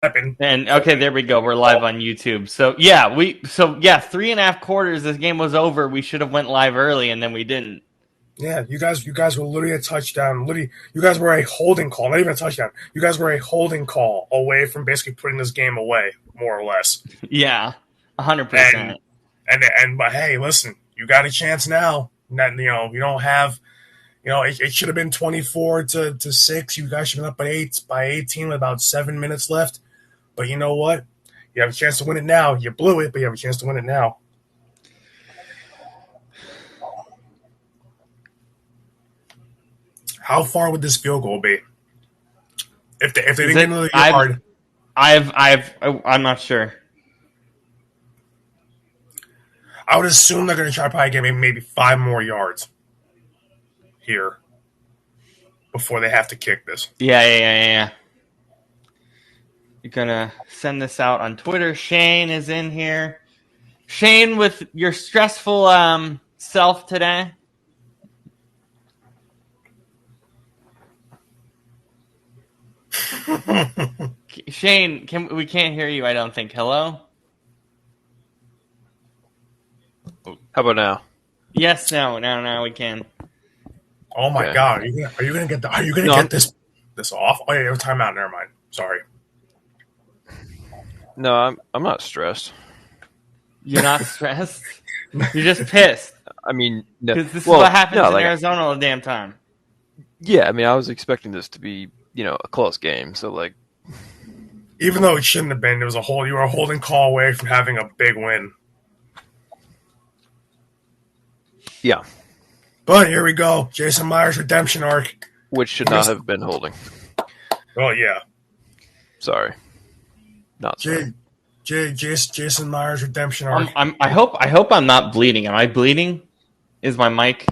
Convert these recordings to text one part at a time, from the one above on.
Happen. And okay, there we go. We're live on YouTube. So yeah, 3.5 quarters. This game was over. We should have went live early, and then we didn't. Yeah, you guys were literally a touchdown. Literally, you guys were a holding call, not even a touchdown. You guys were a holding call away from basically putting this game away, more or less. Yeah, 100%. But hey, listen, you got a chance now. That you don't have. It should have been 24-6. You guys should have been up by 18 with about 7 minutes left. But you know what? You have a chance to win it now. You blew it, but you have a chance to win it now. How far would this field goal be? If they didn't get into the yard, I'm not sure. I would assume they're going to try to probably get maybe 5 more yards here before they have to kick this. Yeah. You're gonna send this out on Twitter. Shane is in here. Shane, with your stressful self today. Shane, we can't hear you, I don't think. Hello? How about now? Yes, now we can. Oh my God! Are you gonna get this off? Oh yeah, timeout. Never mind. Sorry. No, I'm not stressed. You're not stressed? You're just pissed. I mean, no, because this is what happens in like, Arizona all the damn time. Yeah, I mean, I was expecting this to be, a close game. So like, even though it shouldn't have been, you were a holding call away from having a big win. Yeah. But here we go. Jason Myers' redemption arc. Which should not have been holding. Oh, yeah. Sorry. Not sorry. Jason Myers' redemption arc. I hope I'm not bleeding. Am I bleeding? Is my mic...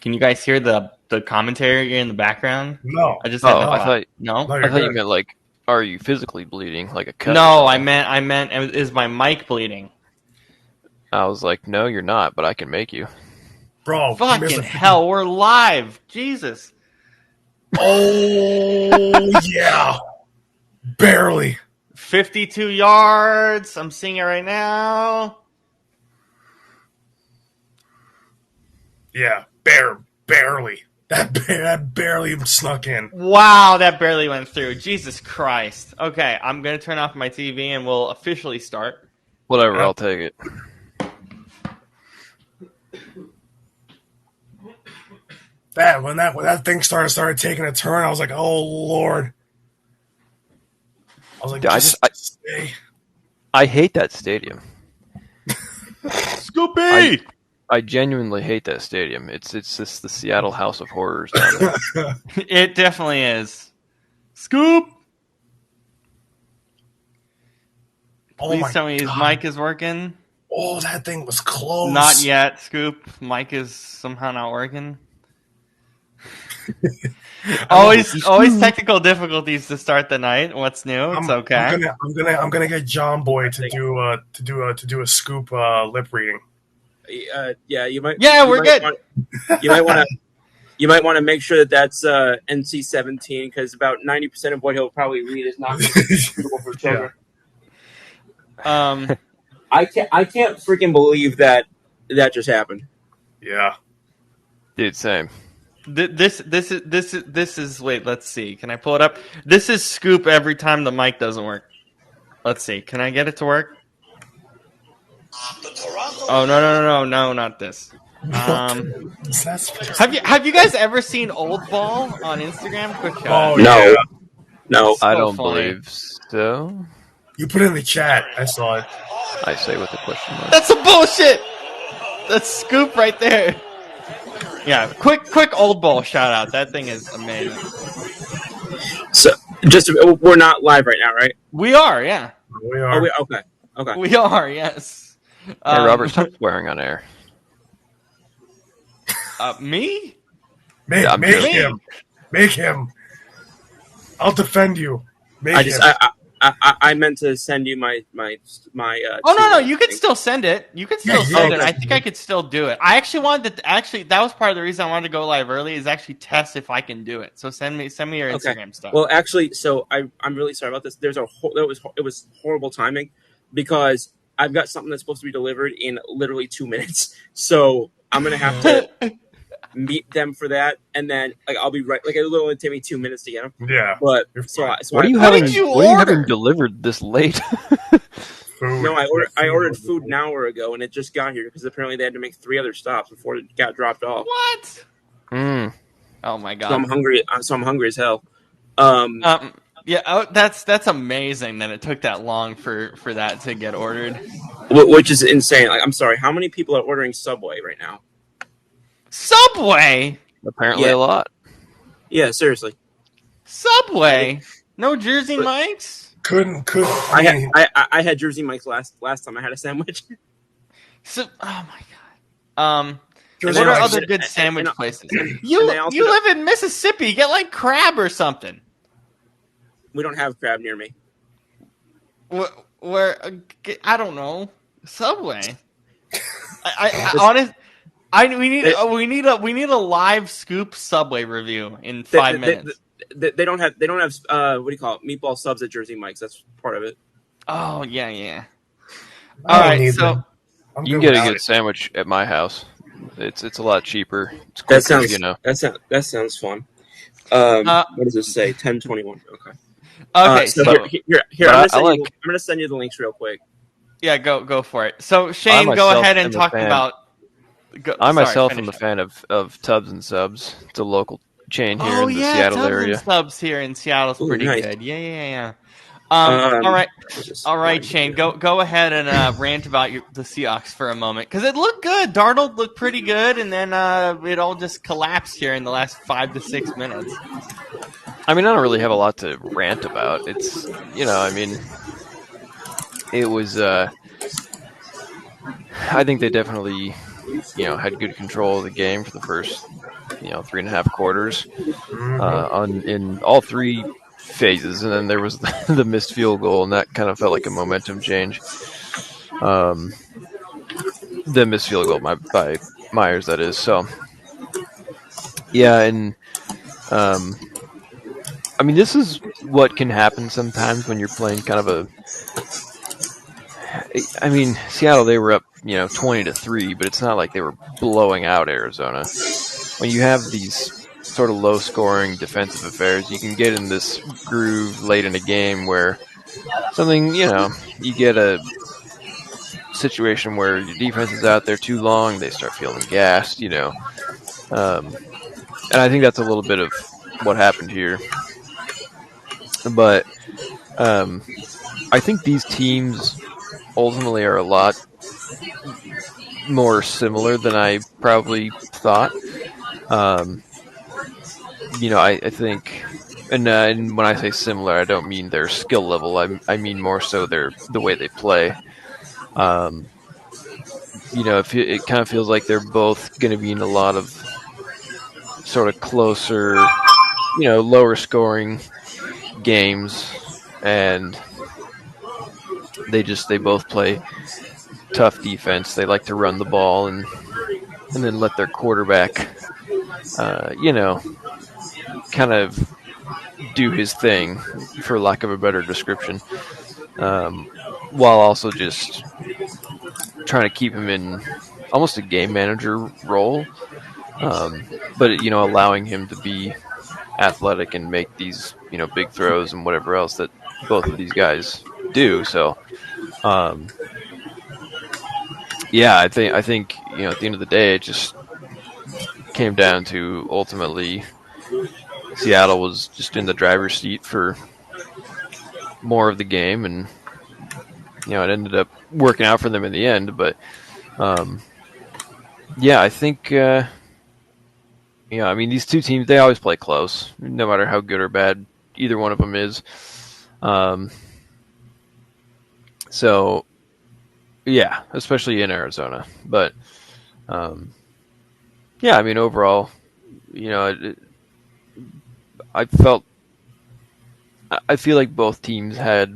Can you guys hear the commentary in the background? No. I just had I thought you meant like, are you physically bleeding? Like a cut? No, I meant, is my mic bleeding? I was like, no, you're not, but I can make you. Bro. Fucking hell, we're live. Jesus. Oh, yeah. Barely. 52 yards. I'm seeing it right now. Yeah, barely. That barely snuck in. Wow, that barely went through. Jesus Christ. Okay, I'm going to turn off my TV and we'll officially start. Whatever, I'll take it. When that thing started taking a turn, I was like, "Oh Lord!" I was like, I hate that stadium. Scoopy! I genuinely hate that stadium. It's just the Seattle House of Horrors down there. It definitely is. Scoop! Please tell me his mic is working. Oh, that thing was close. Not yet, Scoop. Mic is somehow not working. always technical difficulties to start the night. What's new? It's okay. I'm gonna get John Boy to do a scoop lip reading. Yeah, you might. Yeah, we're good. You might want to make sure that's NC-17 because about 90% of what he'll probably read is not suitable for children. I can't freaking believe that just happened. Yeah, dude, same. This is. Wait, let's see. Can I pull it up? This is Scoop every time the mic doesn't work. Let's see. Can I get it to work? Oh no, not this. Have you guys ever seen Old Ball on Instagram? Quick shot. Oh, no, yeah. No, I don't believe so. You put it in the chat. I saw it. I say with the question mark. That's some bullshit. That's Scoop right there. Yeah, quick Old Ball shout out. That thing is amazing. So, we're not live right now, right? We are, yeah. We are. Okay. We are, yes. Hey, Robert, stop swearing on air. Me? Make him. I'll defend you. I meant to send you my. Oh no, two, you could thing. still send it. You could still Yeah, send it. okay. I think I could still do it. I actually wanted to. Actually, that was part of the reason I wanted to go live early. Is actually test if I can do it. So send me your Okay. Instagram stuff. Well, actually, so I'm really sorry about this. It was horrible timing because I've got something that's supposed to be delivered in literally 2 minutes. So I'm gonna have to meet them for that, and then like I'll be right. Like it'll only take me 2 minutes to get them. Yeah, But you're so fine. What are you What having? did you What are you having order? delivered this late? Food. no, I Yeah, ordered food an hour ago, and it just got here because apparently they had to make 3 other stops before it got dropped off. What? Mm. Oh my So I'm god. hungry. So I'm hungry as hell. Um, Yeah. Oh, that's amazing that it took that long for that to get ordered. which is insane. Like I'm sorry, how many people are ordering Subway right now? Subway. Apparently Yeah. a lot. Yeah, seriously. Subway. No Jersey But- Mike's. couldn't. I had Jersey Mike's last time I had a sandwich. So, oh my god. Jersey What are Mike's- other good and- sandwich and- places? and You they also live in Mississippi. Get like crab or something. We don't have crab near me. Where I don't know. Subway. I honest. We need a live scoop Subway review in 5 minutes. They don't have what do you call it? Meatball subs at Jersey Mike's. That's part of it. Oh yeah. I All don't right, need so them. I'm You can good get a without good it. sandwich at my house. It's a lot cheaper. It's That quicker, sounds that sounds fun. What does it say? 10/21. Okay. okay, So so here but I'm I gonna send you the links real quick. yeah, go for it. So Shane, go myself ahead and am a talk fan. about. I sorry, myself am finish a it. fan of Tubs and Subs. It's a local chain here Oh in the yeah, Seattle Tubs area. and Subs here in Seattle's Ooh, pretty nice. good. Yeah. All right. All right, Shane, go ahead and rant about the Seahawks for a moment because it looked good. Darnold looked pretty good, and then it all just collapsed here in the last 5 to 6 minutes. I mean, I don't really have a lot to rant about. It's I mean, it was. I think they definitely had good control of the game for the first 3.5 quarters in all three phases, and then there was the missed field goal, and that kind of felt like a momentum change. The missed field goal by Myers, that is. So, yeah, and I mean, this is what can happen sometimes when you're playing kind of a. I mean, Seattle, they were up 20-3, but it's not like they were blowing out Arizona. When you have these sort of low-scoring defensive affairs, you can get in this groove late in a game where something, you get a situation where your defense is out there too long, they start feeling gassed, and I think that's a little bit of what happened here. But I think these teams ultimately are a lot more similar than I probably thought. I think, and when I say similar, I don't mean their skill level. I mean more so the way they play. It kind of feels like they're both going to be in a lot of sort of closer, lower scoring games, and they both play tough defense. They like to run the ball and then let their quarterback, kind of do his thing, for lack of a better description, while also just trying to keep him in almost a game manager role, but allowing him to be athletic and make these big throws and whatever else that both of these guys do. So, yeah, I think at the end of the day, it just came down to ultimately Seattle was just in the driver's seat for more of the game, and it ended up working out for them in the end. But yeah, I think I mean, these two teams, they always play close, no matter how good or bad either one of them is. So yeah, especially in Arizona. But yeah, I mean, overall, I felt I feel like both teams have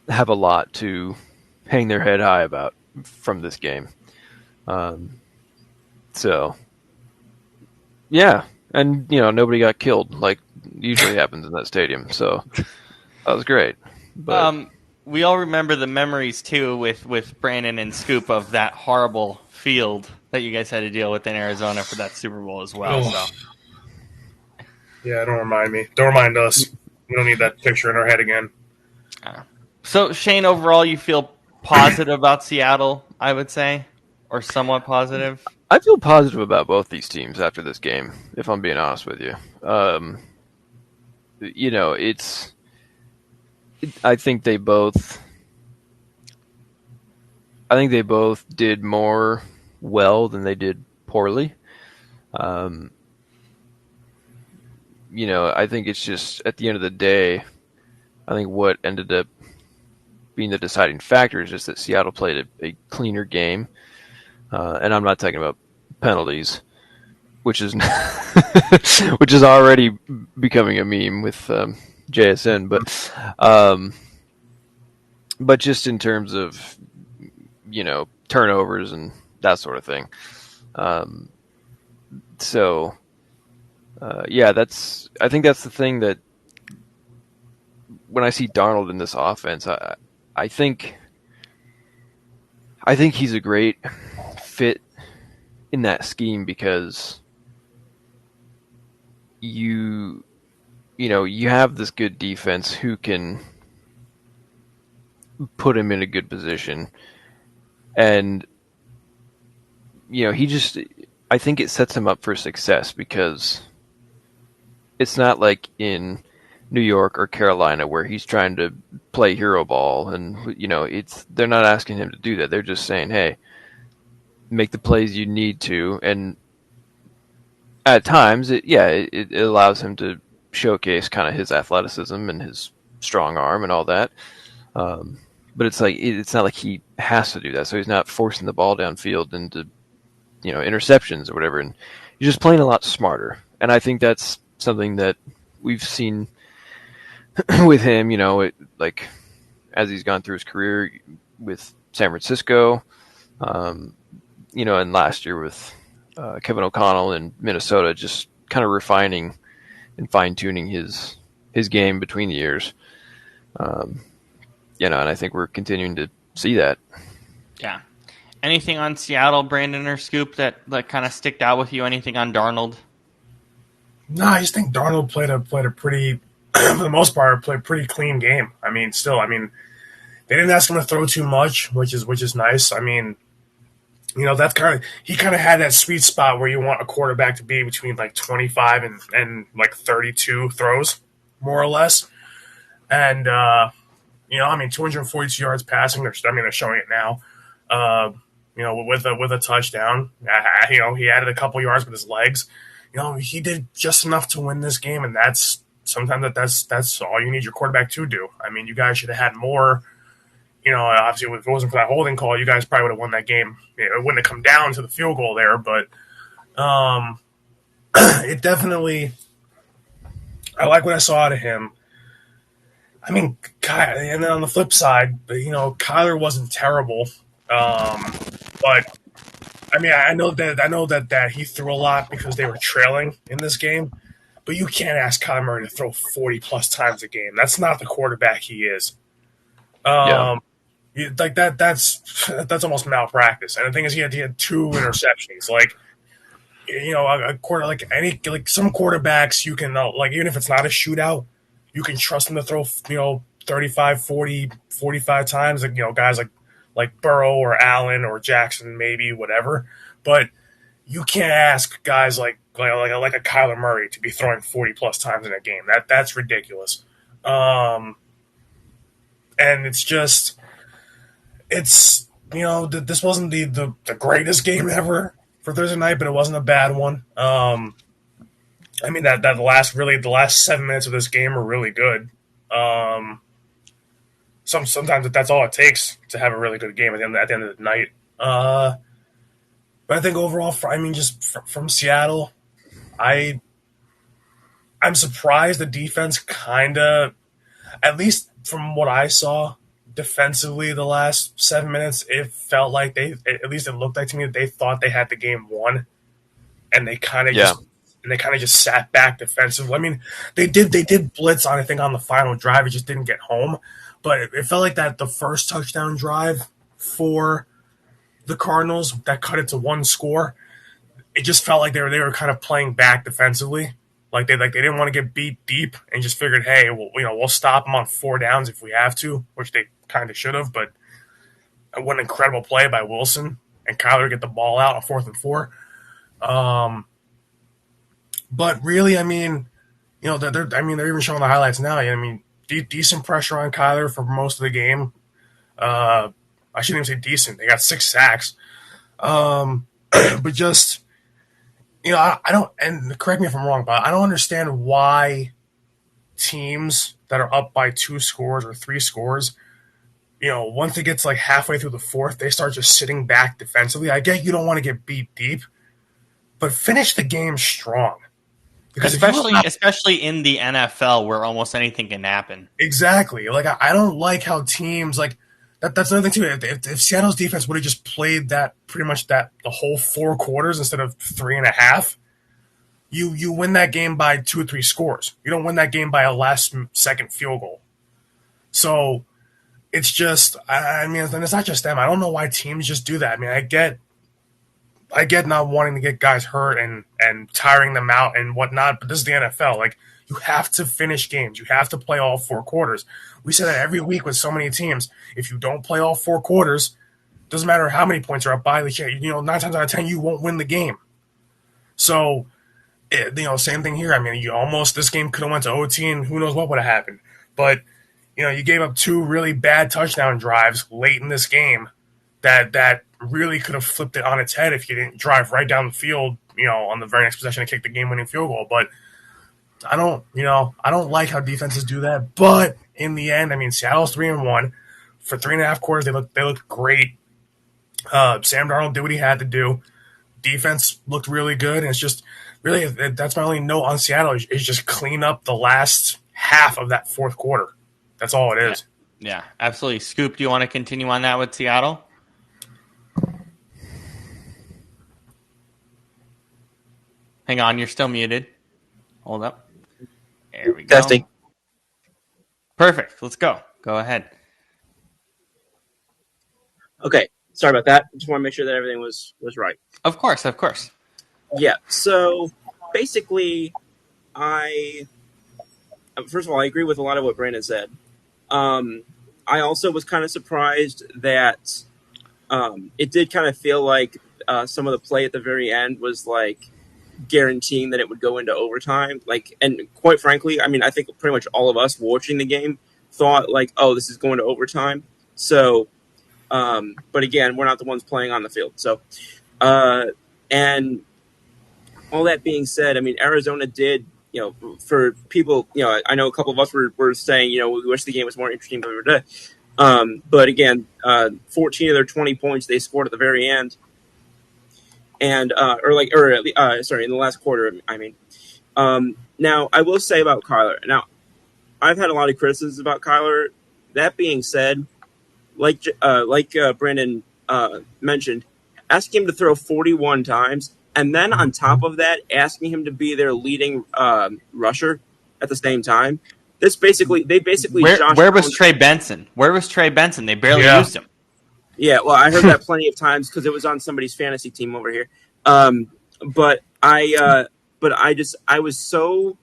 a lot to hang their head high about from this game. So, yeah, and nobody got killed like usually happens in that stadium. So that was great. But we all remember the memories too with Brandon and Scoop of that horrible field that you guys had to deal with in Arizona for that Super Bowl as well. So. Yeah, don't remind me. Don't remind us. We don't need that picture in our head again. So, Shane, overall, you feel positive about Seattle, I would say, or somewhat positive? I feel positive about both these teams after this game, if I'm being honest with you. I think they both did more well than they did poorly. I think it's just at the end of the day, I think what ended up being the deciding factor is just that Seattle played a cleaner game. And I'm not talking about penalties, which is which is already becoming a meme with JSN, but just in terms of turnovers and that sort of thing. I think that's the thing that when I see Darnold in this offense, I think he's a great fit in that scheme because you have this good defense who can put him in a good position, and I think it sets him up for success because it's not like in New York or Carolina where he's trying to play hero ball, and they're not asking him to do that. They're just saying, hey, make the plays you need to, and at times it allows him to showcase kind of his athleticism and his strong arm and all that. But it's not like he has to do that, so he's not forcing the ball downfield into interceptions or whatever, and he's just playing a lot smarter. And I think that's something that we've seen with him, as he's gone through his career with San Francisco, and last year with Kevin O'Connell in Minnesota, just kind of refining and fine-tuning his game between the years. And I think we're continuing to see that. Yeah. Anything on Seattle, Brandon or Scoop, that kind of sticked out with you? Anything on Darnold? No, I just think Darnold played a pretty, for the most part, played a pretty clean game. They didn't ask him to throw too much, which is nice. That's he kind of had that sweet spot where you want a quarterback to be between like 25 and like 32 throws, more or less. And 242 yards passing. They're showing it now. With a touchdown. He added a couple yards with his legs. He did just enough to win this game, and that's all you need your quarterback to do. You guys should have had more. Obviously, if it wasn't for that holding call, you guys probably would have won that game. It wouldn't have come down to the field goal there, but it definitely. I like what I saw out of him. And then on the flip side, Kyler wasn't terrible, but I know that he threw a lot because they were trailing in this game, but you can't ask Kyler Murray to throw 40 plus times a game. That's not the quarterback he is. Like that's almost malpractice. And the thing is, he had 2 interceptions. A quarter, some quarterbacks you can even if it's not a shootout, you can trust them to throw 35, 40, 45 times. Guys like Burrow or Allen or Jackson, maybe whatever. But you can't ask guys like a Kyler Murray to be throwing 40 plus times in a game. That's ridiculous. And it's just. This wasn't the greatest game ever for Thursday night, but it wasn't a bad one. The last 7 minutes of this game were really good. Sometimes that's all it takes to have a really good game at the end of the night. But I think overall, just from Seattle, I I'm surprised the defense kind of, at least from what I saw defensively the last 7 minutes, it felt like at least it looked like to me that they thought they had the game won, and they kind of Yeah. just sat back defensively. I mean, they did blitz on, I think, on the final drive. It just didn't get home, but it felt like that the first touchdown drive for the Cardinals that cut it to one score. It just felt like they were kind of playing back defensively. Like they didn't want to get beat deep and just figured, hey, we'll stop them on 4 downs if we have to, which they kind of should have. But what an incredible play by Wilson and Kyler get the ball out on 4th and 4. But really, I mean, they're even showing the highlights now. I mean, decent pressure on Kyler for most of the game. I shouldn't even say decent. They got 6 sacks. But just, I don't, and correct me if I'm wrong, but I don't understand why teams that are up by 2 scores or 3 scores, once it gets like halfway through the fourth, they start just sitting back defensively. I get you don't want to get beat deep, but finish the game strong. Because especially in the NFL where almost anything can happen. Exactly. Like, I don't like how teams, like, that's another thing too. If Seattle's defense would have just played pretty much the whole 4 quarters instead of 3.5, you win that game by 2 or 3 scores. You don't win that game by a last-second field goal. So it's just, I mean, and it's not just them. I don't know why teams just do that. I mean, I get not wanting to get guys hurt and tiring them out and whatnot, but this is the NFL. Like, you have to finish games. You have to play all 4 quarters. We say that every week with so many teams. If you don't play all 4 quarters, doesn't matter how many points are up by, 9 times out of 10, you won't win the game. So, same thing here. I mean, this game could have went to OT and who knows what would have happened. But, you gave up 2 really bad touchdown drives late in this game that really could have flipped it on its head if you didn't drive right down the field, on the very next possession and kick the game-winning field goal. But I don't like how defenses do that. But in the end, I mean, Seattle's 3-1 for 3.5 quarters. They looked great. Sam Darnold did what he had to do. Defense looked really good, and it's just really that's my only note on Seattle is just clean up the last half of that 4th quarter. That's all it is. Yeah, absolutely. Scoop, do you want to continue on that with Seattle? Hang on, you're still muted. Hold up. There we go. Testing. Perfect. Let's go. Go ahead. Okay. Sorry about that. Just want to make sure that everything was right. Of course. Yeah. So basically, first of all, I agree with a lot of what Brandon said. I also was kind of surprised that it did kind of feel like some of the play at the very end was like guaranteeing that it would go into overtime. Like, and quite frankly, I mean, I think pretty much all of us watching the game thought like, oh, this is going to overtime. So, but again, we're not the ones playing on the field. So, and all that being said, I mean, Arizona did, for people, I know a couple of us were saying, we wish the game was more interesting, but again, 14 of their 20 points they scored at the very end. And, in the last quarter, I mean. Now, I will say about Kyler. Now, I've had a lot of criticisms about Kyler. That being said, like Brandon mentioned, asking him to throw 41 times, and then on top of that, asking him to be their leading rusher at the same time. They basically. Where was Trey Benson? They barely used him. Yeah, well, I heard that plenty of times because it was on somebody's fantasy team over here. But I was so,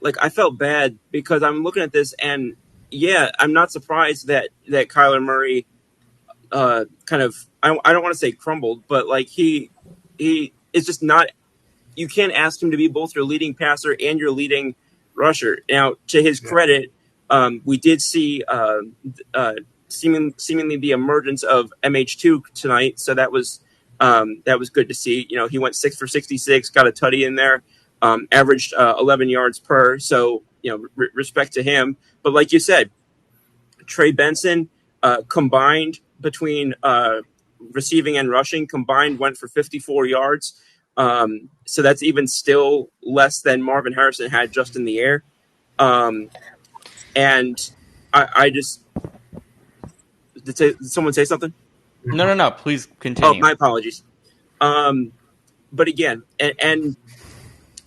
like, I felt bad because I'm looking at this and yeah, I'm not surprised that Kyler Murray, kind of, I don't want to say crumbled, but like he is just not. You can't ask him to be both your leading passer and your leading rusher. Now, to his credit, we did see seemingly the emergence of MH2 tonight, so that was good to see. He went 6 for 66, got a tutty in there, averaged 11 yards per. So respect to him. But like you said, Trey Benson combined between receiving and rushing combined went for 54 yards. So that's even still less than Marvin Harrison had just in the air. And I just did someone say something? No. Please continue. Oh, my apologies. But again, and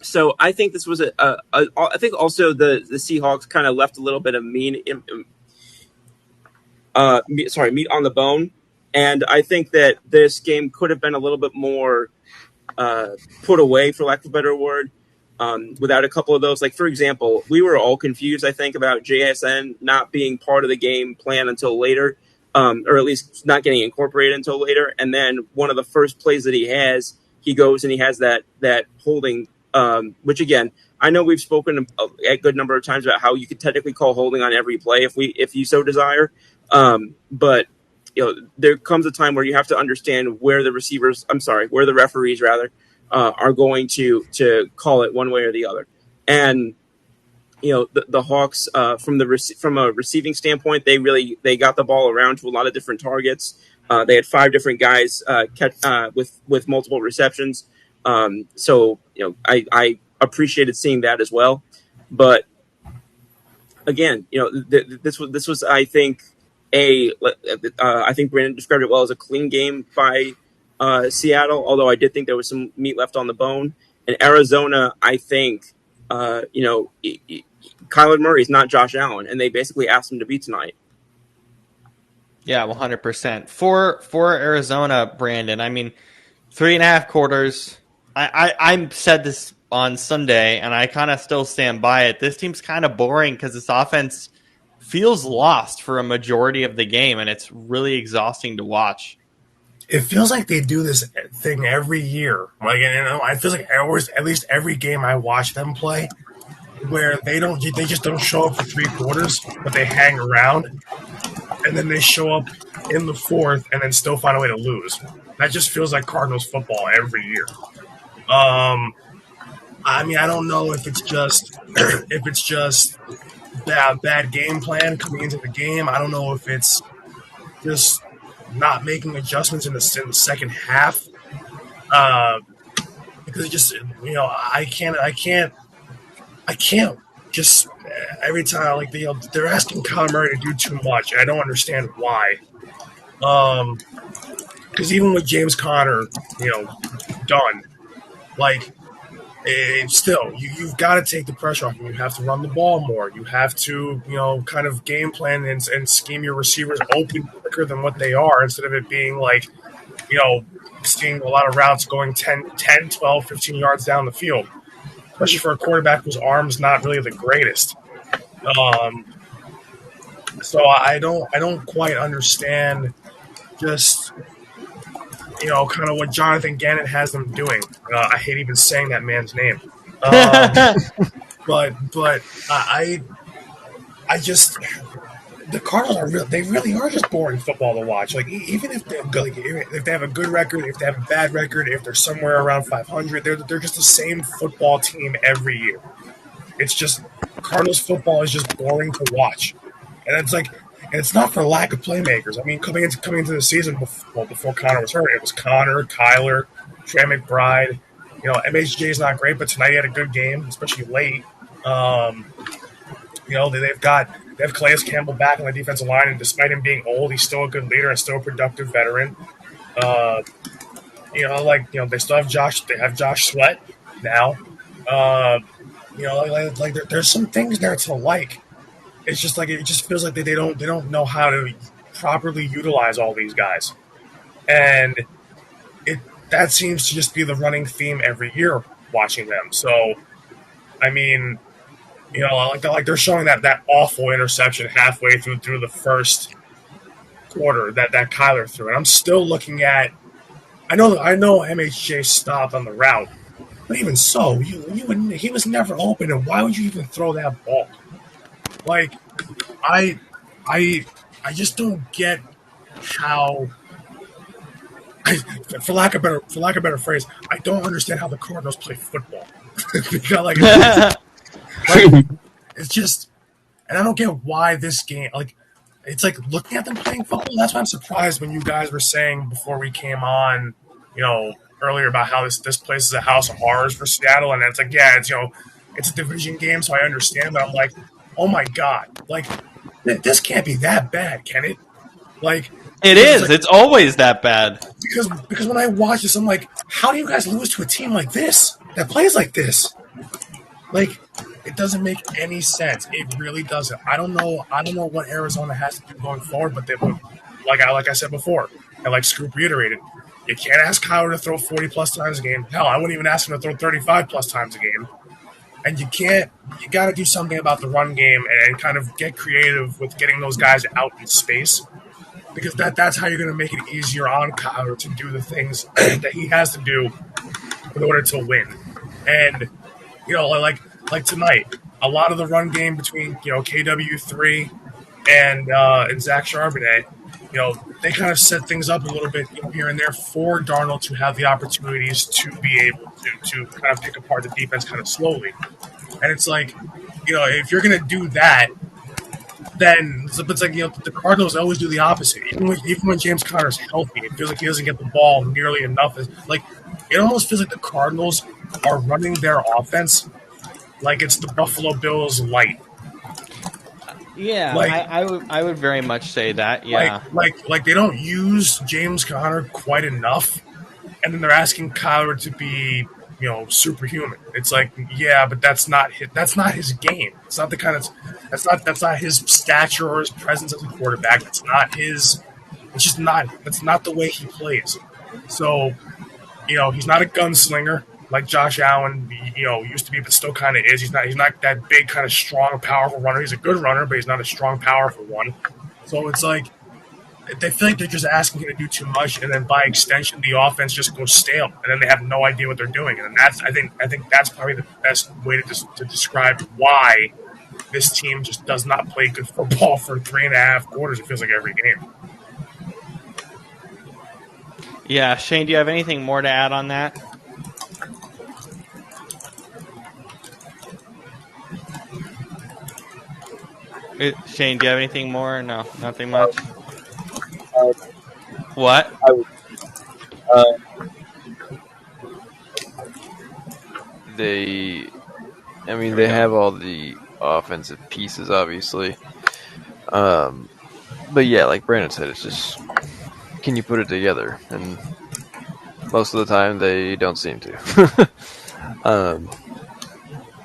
so I think this was I think also the Seahawks kind of left a little bit of meat on the bone, and I think that this game could have been a little bit more put away, for lack of a better word, without a couple of those. Like, for example, we were all confused, I think, about JSN not being part of the game plan until later, or at least not getting incorporated until later. And then one of the first plays that he goes and he has that holding, which again, I know we've spoken a good number of times about how you could technically call holding on every play if you so desire. But there comes a time where you have to understand where the referees are going to call it one way or the other. And the Hawks, from a receiving standpoint, they got the ball around to a lot of different targets. They had 5 different guys with multiple receptions. So I appreciated seeing that as well. But again, this was I think I think Brandon described it well as a clean game by Seattle. Although I did think there was some meat left on the bone. And Arizona, I think, Kyler Murray is not Josh Allen, and they basically asked him to be tonight. Yeah, 100%. For Arizona, Brandon, I mean, 3.5 quarters. I said this on Sunday, and I kind of still stand by it. This team's kind of boring because this offense feels lost for a majority of the game, and it's really exhausting to watch. It feels like they do this thing every year. Like, I feel like at least every game I watch them play, where they just don't show up for 3 quarters, but they hang around, and then they show up in the 4th, and then still find a way to lose. That just feels like Cardinals football every year. I mean, I don't know if it's just bad game plan coming into the game. I don't know if it's just not making adjustments in the second half, because it just I can't just every time like they're asking Kyler Murray to do too much. I don't understand why. Because even with James Conner, done, like. Still, you've got to take the pressure off him. You have to run the ball more. You have to, kind of game plan and scheme your receivers open quicker than what they are, instead of it being like, seeing a lot of routes going 10, 12, 15 yards down the field, especially for a quarterback whose arm's not really the greatest. So I don't quite understand just kind of what Jonathan Gannon has them doing. I hate even saying that man's name. But I just the Cardinals they really are just boring football to watch. Like, even if they're good, if they have a good record, if they have a bad record, if they're somewhere around 500, they're just the same football team every year. It's just Cardinals football is just boring to watch, and it's like. And it's not for lack of playmakers. I mean, coming into the season before Connor was hurt, it was Connor, Kyler, Trey McBride. MHJ is not great, but tonight he had a good game, especially late. They have Calais Campbell back on the defensive line, and despite him being old, he's still a good leader and still a productive veteran. They still have Josh. They have Josh Sweat now. There's some things there to like. It's just like it just feels like they don't know how to properly utilize all these guys, and that seems to just be the running theme every year watching them. So, I mean, like they're showing that awful interception halfway through the first quarter that Kyler threw, and I'm still looking at. I know MHJ stopped on the route, but even so, he was never open, and why would you even throw that ball? Like, I just don't get how. For lack of a better phrase, I don't understand how the Cardinals play football. Because, it's just, and I don't get why this game. Like, it's like looking at them playing football. That's why I'm surprised when you guys were saying before we came on, earlier about how this place is a house of horrors for Seattle, and it's like, yeah, it's it's a division game, so I understand, but I'm like, oh my god, like this can't be that bad, can it? Like it is. It's always that bad. Because when I watch this, I'm like, how do you guys lose to a team like this that plays like this? Like, it doesn't make any sense. It really doesn't. I don't know what Arizona has to do going forward, but like I said before, and like Scoop reiterated, you can't ask Kyler to throw 40 plus times a game. Hell, I wouldn't even ask him to throw 35 plus times a game. And you got to do something about the run game and kind of get creative with getting those guys out in space. Because that's how you're going to make it easier on Kyler to do the things that he has to do in order to win. And, like tonight, a lot of the run game between, KW3 and Zach Charbonnet, they kind of set things up a little bit here and there for Darnold to have the opportunities to be able to kind of pick apart the defense kind of slowly. And it's like, if you're going to do that, then it's like the Cardinals always do the opposite. Even when James Conner's healthy, it feels like he doesn't get the ball nearly enough. It almost feels like the Cardinals are running their offense like it's the Buffalo Bills light. Yeah, I would very much say that. Yeah, like they don't use James Conner quite enough, and then they're asking Kyler to be superhuman. It's like, yeah, but that's not his game. It's not the kind of that's not his stature or his presence as a quarterback. That's not his. It's just not. That's not the way he plays. So, he's not a gunslinger like Josh Allen, used to be, but still kind of is. He's not that big, kind of strong, powerful runner. He's a good runner, but he's not a strong, powerful one. So it's like they feel like they're just asking him to do too much, and then by extension, the offense just goes stale, and then they have no idea what they're doing. And that's I think that's probably the best way to describe why this team just does not play good football for 3.5 quarters. It feels like every game. Yeah, Shane, do you have anything more to add on that? Shane, do you have anything more? No, nothing much. What? They have all the offensive pieces, obviously. But yeah, like Brandon said, it's just, can you put it together? And most of the time, they don't seem to.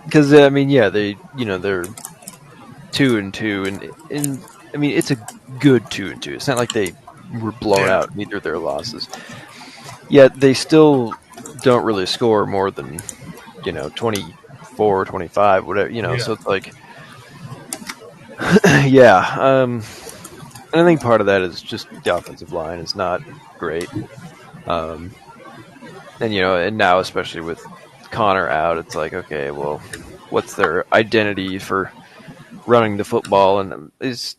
Because they're 2-2, and I mean, it's a good 2-2. It's not like they were blown out in either of their losses. Yet they still don't really score more than 24, 25, whatever. So it's like, yeah. And I think part of that is just the offensive line is not great. And now especially with Connor out, it's like, okay, well, what's their identity for running the football? And is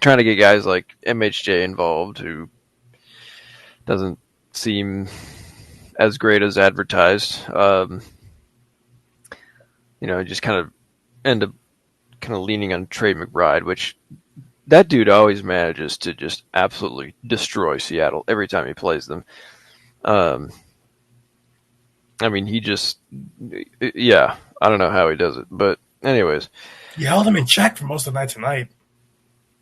trying to get guys like MHJ involved, who doesn't seem as great as advertised. Just kind of end up leaning on Trey McBride, which that dude always manages to just absolutely destroy Seattle every time he plays them. He just, yeah, I don't know how he does it, but anyways. You held him in check for most of the night tonight.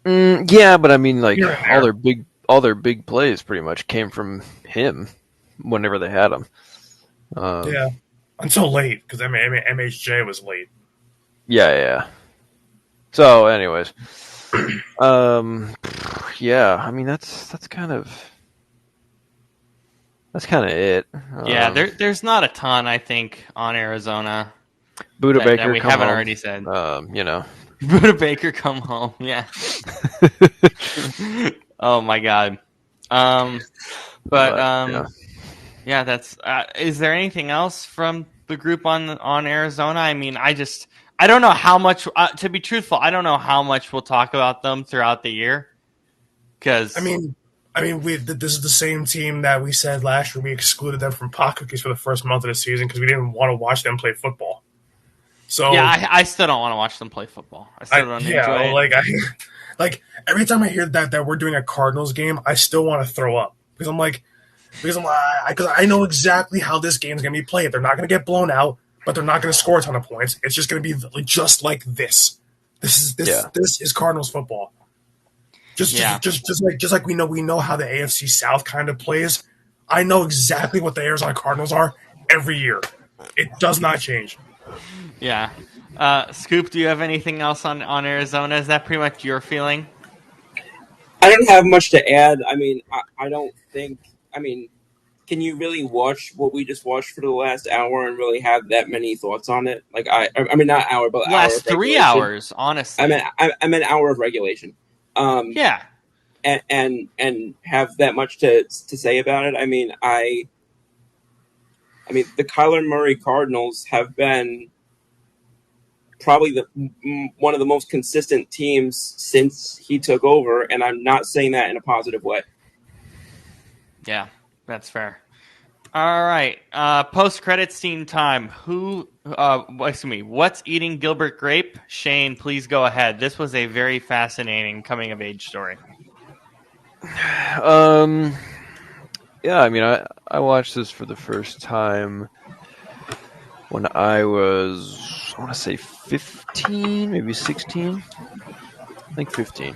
Yeah, but I mean, like, all their big plays pretty much came from him whenever they had him. Yeah, until late, because MHJ was late. Yeah. So, anyways, yeah, I mean, that's kind of it. Yeah, there's not a ton, I think, on Arizona. Buda Baker, that we haven't already said. Buda Baker, come home. Yeah. Oh my God. Yeah, that's. Is there anything else from the group on Arizona? I mean, I don't know how much. To be truthful, I don't know how much we'll talk about them throughout the year. Because this is the same team that we said last year we excluded them from pot cookies for the first month of the season because we didn't want to watch them play football. So yeah, I still don't want to watch them play football. I still don't enjoy it. Like every time I hear that we're doing a Cardinals game, I still want to throw up because I'm like, because I know exactly how this game's going to be played. They're not going to get blown out, but they're not going to score a ton of points. It's just going to be just like this. This is Cardinals football. Just like we know how the AFC South kind of plays. I know exactly what the Arizona Cardinals are every year. It does not change. Yeah. Scoop, do you have anything else on Arizona? Is that pretty much your feeling? I don't have much to add. I mean, I don't think. I mean, can you really watch what we just watched for the last hour and really have that many thoughts on it? Like, I mean, not hour, but last hour of 3 hours, honestly. I meant hour of regulation. Yeah. And have that much to say about it. I mean, the Kyler Murray Cardinals have been probably one of the most consistent teams since he took over, and I'm not saying that in a positive way. Yeah, that's fair. All right, post-credits scene time. What's eating Gilbert Grape? Shane, please go ahead. This was a very fascinating coming-of-age story. Yeah, I mean, I watched this for the first time when I was, I want to say 15, maybe 16. I think 15.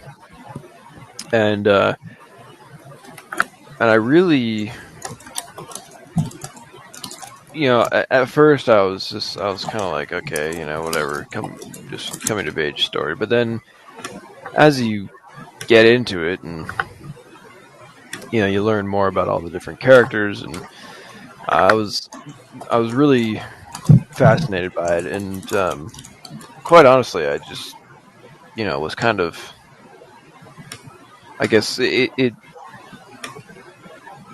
And I really, at first I was kind of like, okay, whatever, just coming of age story. But then as you get into it and you learn more about all the different characters, and I was really fascinated by it, and quite honestly, I just was kind of, I guess it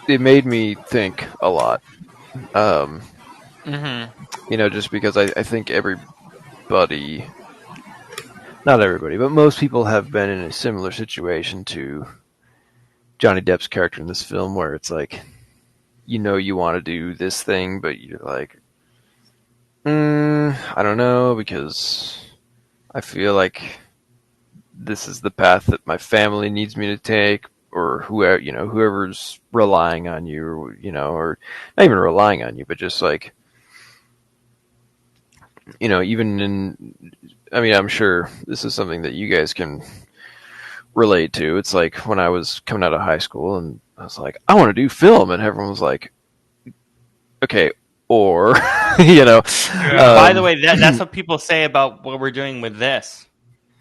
made me think a lot. Just because I think everybody, not everybody, but most people have been in a similar situation to Johnny Depp's character in this film, where it's like, you want to do this thing, but you're like, I don't know, because I feel like this is the path that my family needs me to take, or whoever's relying on you, or not even relying on you, but just like, I'm sure this is something that you guys can relate to. It's like when I was coming out of high school and I was like, I want to do film, and everyone was like, okay, or By the way, that's what people say about what we're doing with this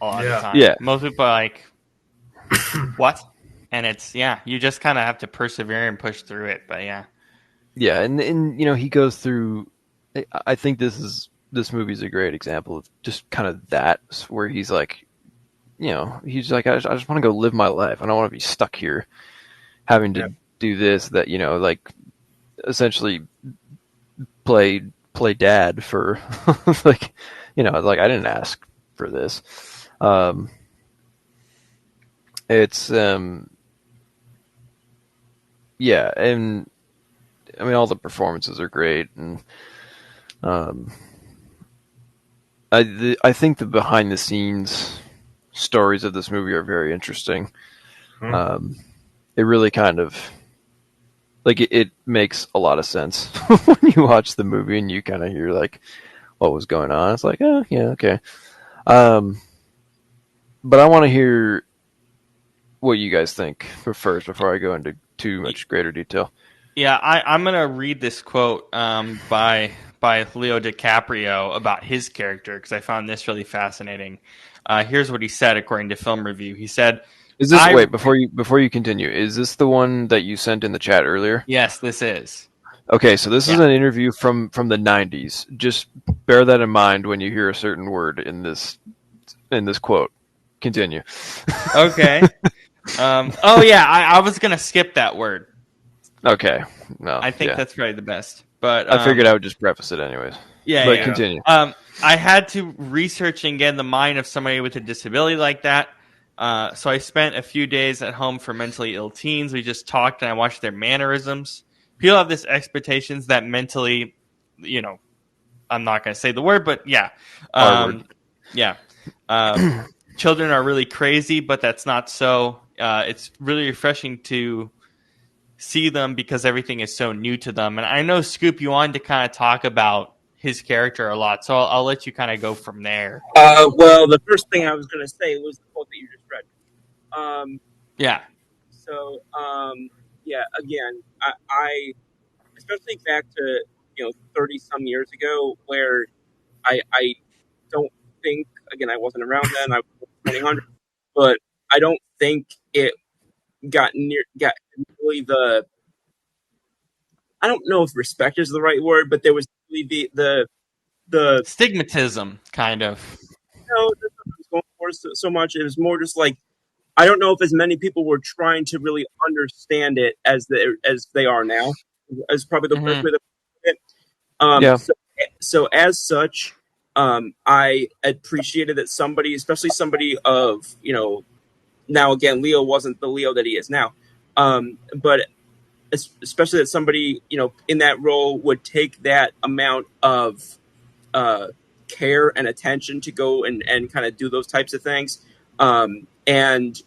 a lot of the time. Yeah, most people are like, what? And it's you just kind of have to persevere and push through it. But yeah, and he goes through. I think this movie is a great example of just kind of that, where he's like, he's like, I just want to go live my life. I don't want to be stuck here having to do this, that, like, essentially play dad for like, like, I didn't ask for this. It's yeah, and I mean, all the performances are great, and I think the behind the scenes stories of this movie are very interesting. It really kind of, like, it makes a lot of sense when you watch the movie and you kind of hear like what was going on. It's like, oh yeah, okay. But I want to hear what you guys think first before I go into too much greater detail. Yeah, I'm gonna read this quote by Leo DiCaprio about his character, because I found this really fascinating. Here's what he said according to Film Review. He said, "Is this wait before you continue? Is this the one that you sent in the chat earlier?" Yes, this is. Okay, so this is an interview from the 90s. Just bear that in mind when you hear a certain word in this quote. Continue. Okay. I was gonna skip that word. Okay. No, I think that's probably the best. But I figured I would just preface it anyways. But continue. I had to research and get in the mind of somebody with a disability like that. So I spent a few days at home for mentally ill teens. We just talked and I watched their mannerisms. People have this expectations that mentally, I'm not going to say the word, but yeah. Children are really crazy, but that's not so. It's really refreshing to see them because everything is so new to them. And I know, Scoop, you wanted to kind of talk about his character a lot, so I'll let you kind of go from there. Well, the first thing I was going to say was the quote that you just read. Yeah. So, yeah, again, I especially back to 30 some years ago, where I don't think, again, I wasn't around then. I was 2000, but I don't think it got really the. I don't know if respect is the right word, but there was really the stigmatism, kind of. that's what I was going for so much. It was more just like, I don't know if as many people were trying to really understand it as they are now. Is probably the best way to put it. Yeah. So as such, I appreciated that somebody, especially somebody of now again, Leo wasn't the Leo that he is now, but especially that somebody in that role would take that amount of care and attention to go and kind of do those types of things, and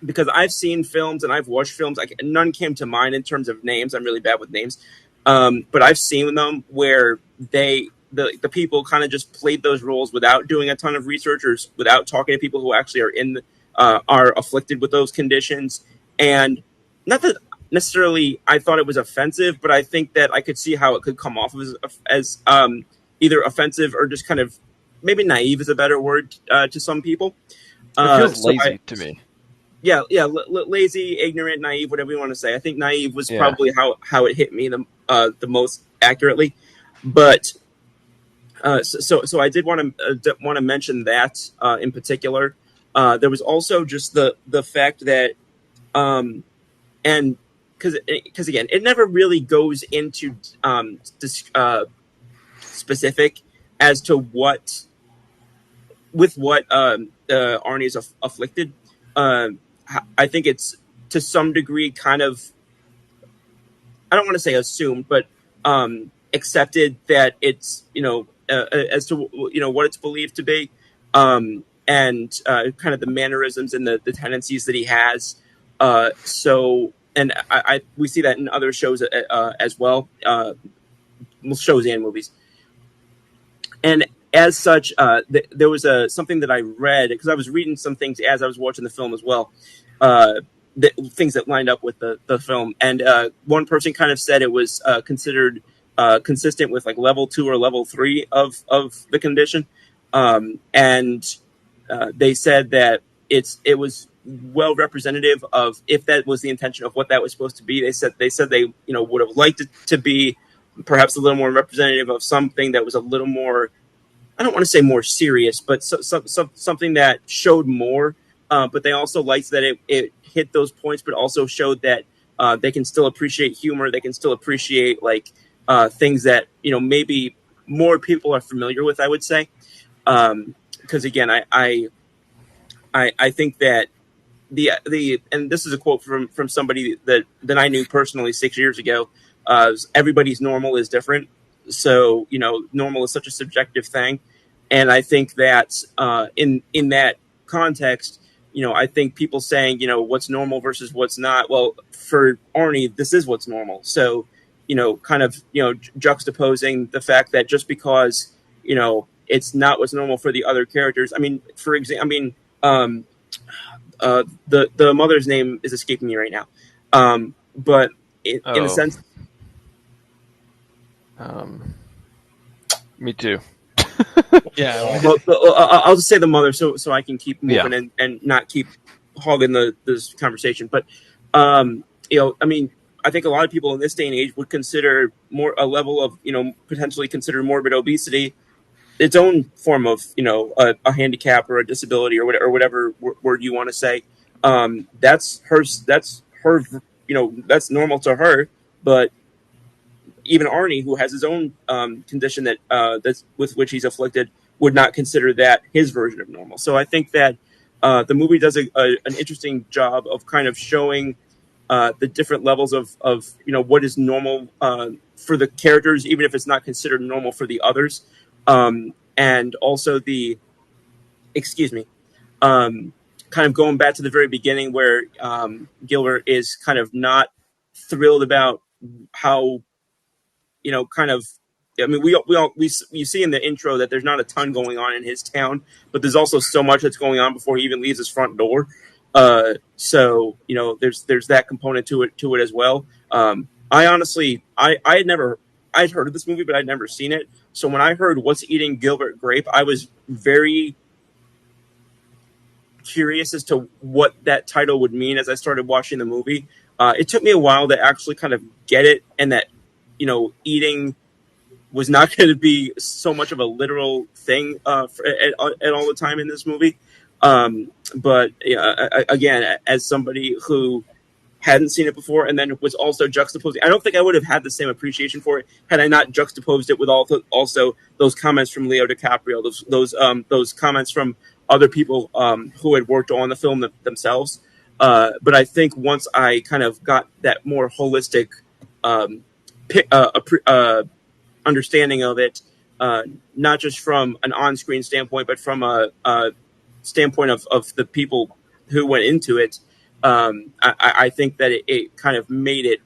because I've seen films and I've watched films, like none came to mind in terms of names. I'm really bad with names, but I've seen them where the people kind of just played those roles without doing a ton of research or without talking to people who actually are afflicted with those conditions. And not that necessarily I thought it was offensive, but I think that I could see how it could come off as either offensive or just kind of maybe naive is a better word to some people. It feels lazy to me. Yeah, lazy, ignorant, naive, whatever you want to say. I think naive was probably how it hit me the most accurately. But so I did want to mention that in particular. There was also just the fact that and because again, it never really goes into specific as to what Arnie is afflicted. I think it's to some degree kind of, I don't want to say assumed, but accepted that it's as to what it's believed to be, and kind of the mannerisms and the tendencies that he has. So, and we see that in other shows as well, shows and movies. And as such, there was something that I read, because I was reading some things as I was watching the film as well, things that lined up with the film. And one person kind of said it was considered consistent with like level 2 or level 3 of the condition. And they said that it was well representative of, if that was the intention of what that was supposed to be. They said they would have liked it to be perhaps a little more representative of something that was a little more, I don't want to say more serious, but something that showed more. But they also liked that it hit those points, but also showed that they can still appreciate humor. They can still appreciate like things that maybe more people are familiar with, I would say. Because again, I think that the and this is a quote from somebody that I knew personally 6 years ago. Everybody's normal is different. So normal is such a subjective thing, and I think that in that context, I think people saying what's normal versus what's not. Well, for Arnie, this is what's normal. So kind of juxtaposing the fact that just because it's not what's normal for the other characters. I mean, for example, the mother's name is escaping me right now, but in a sense. Me too. Yeah. Well, I'll just say the mother, so I can keep moving and not keep hogging this conversation. But I mean, I think a lot of people in this day and age would consider a level of potentially consider morbid obesity its own form of a handicap or a disability or whatever word you want to say. That's her. That's normal to her, but even Arnie, who has his own condition that's with which he's afflicted, would not consider that his version of normal. So I think that the movie does an interesting job of kind of showing the different levels of what is normal for the characters, even if it's not considered normal for the others, and also kind of going back to the very beginning where Gilbert is kind of not thrilled about how, kind of. I mean, you see in the intro that there's not a ton going on in his town, but there's also so much that's going on before he even leaves his front door. So there's that component to it as well. I honestly, I'd heard of this movie, but I'd never seen it. So when I heard "What's Eating Gilbert Grape," I was very curious as to what that title would mean as I started watching the movie. It took me a while to actually kind of get it, and that eating was not going to be so much of a literal thing at all the time in this movie. But again, as somebody who hadn't seen it before and then was also juxtaposing, I don't think I would have had the same appreciation for it had I not juxtaposed it with also those comments from Leo DiCaprio, those comments from other people who had worked on the film themselves. But I think once I kind of got that more holistic understanding of it, not just from an on-screen standpoint, but from a standpoint of the people who went into it, I think that it kind of made it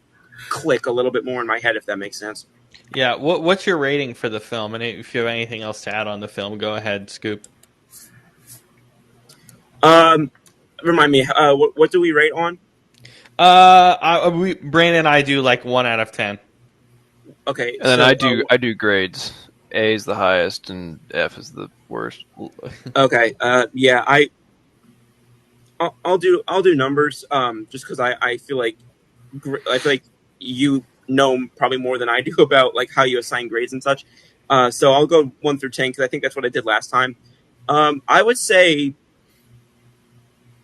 click a little bit more in my head, if that makes sense. Yeah. What's your rating for the film? And if you have anything else to add on the film, go ahead, Scoop. Remind me, what do we rate on? Brandon and I do like 1 out of 10. Okay, and then I do grades. A is the highest, and F is the worst. Okay, yeah, I'll do numbers, just because I feel like you know probably more than I do about like how you assign grades and such. So I'll go 1 through 10 because I think that's what I did last time. I'd say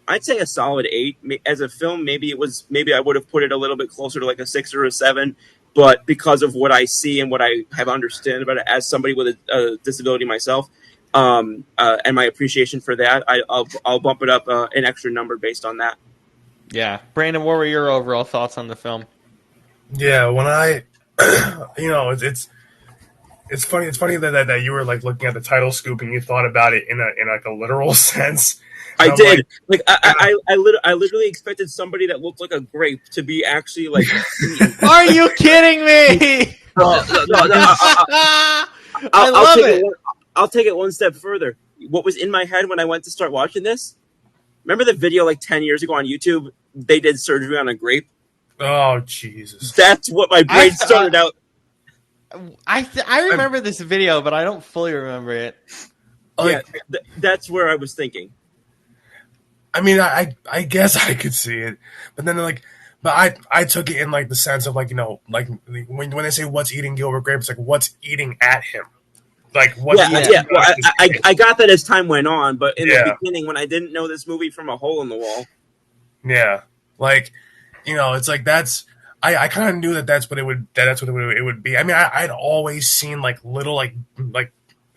a solid 8. As a film, maybe I would have put it a little bit closer to like a 6 or a 7. But because of what I see and what I have understood about it as somebody with a disability myself, and my appreciation for that, I'll bump it up an extra number based on that. Yeah, Brandon, what were your overall thoughts on the film? Yeah, when I, it's funny. It's funny that you were like looking at the title, Scoop, and you thought about it in like a literal sense. I did. I literally expected somebody that looked like a grape to be actually like. Are you kidding me? No, I love it. I'll take it one step further. What was in my head when I went to start watching this? Remember the video like 10 years ago on YouTube? They did surgery on a grape. Oh Jesus! That's what my brain started out. I remember this video, but I don't fully remember it. Yeah, that's where I was thinking. I mean, I guess I could see it, but then I took it in like the sense of like like when they say what's eating Gilbert Grape, it's like what's eating at him, like what. Yeah. Well, I got that as time went on, but in the beginning when I didn't know this movie from a hole in the wall. Yeah, like it's like that's I kind of knew that's what it would be. I mean, I'd always seen like little like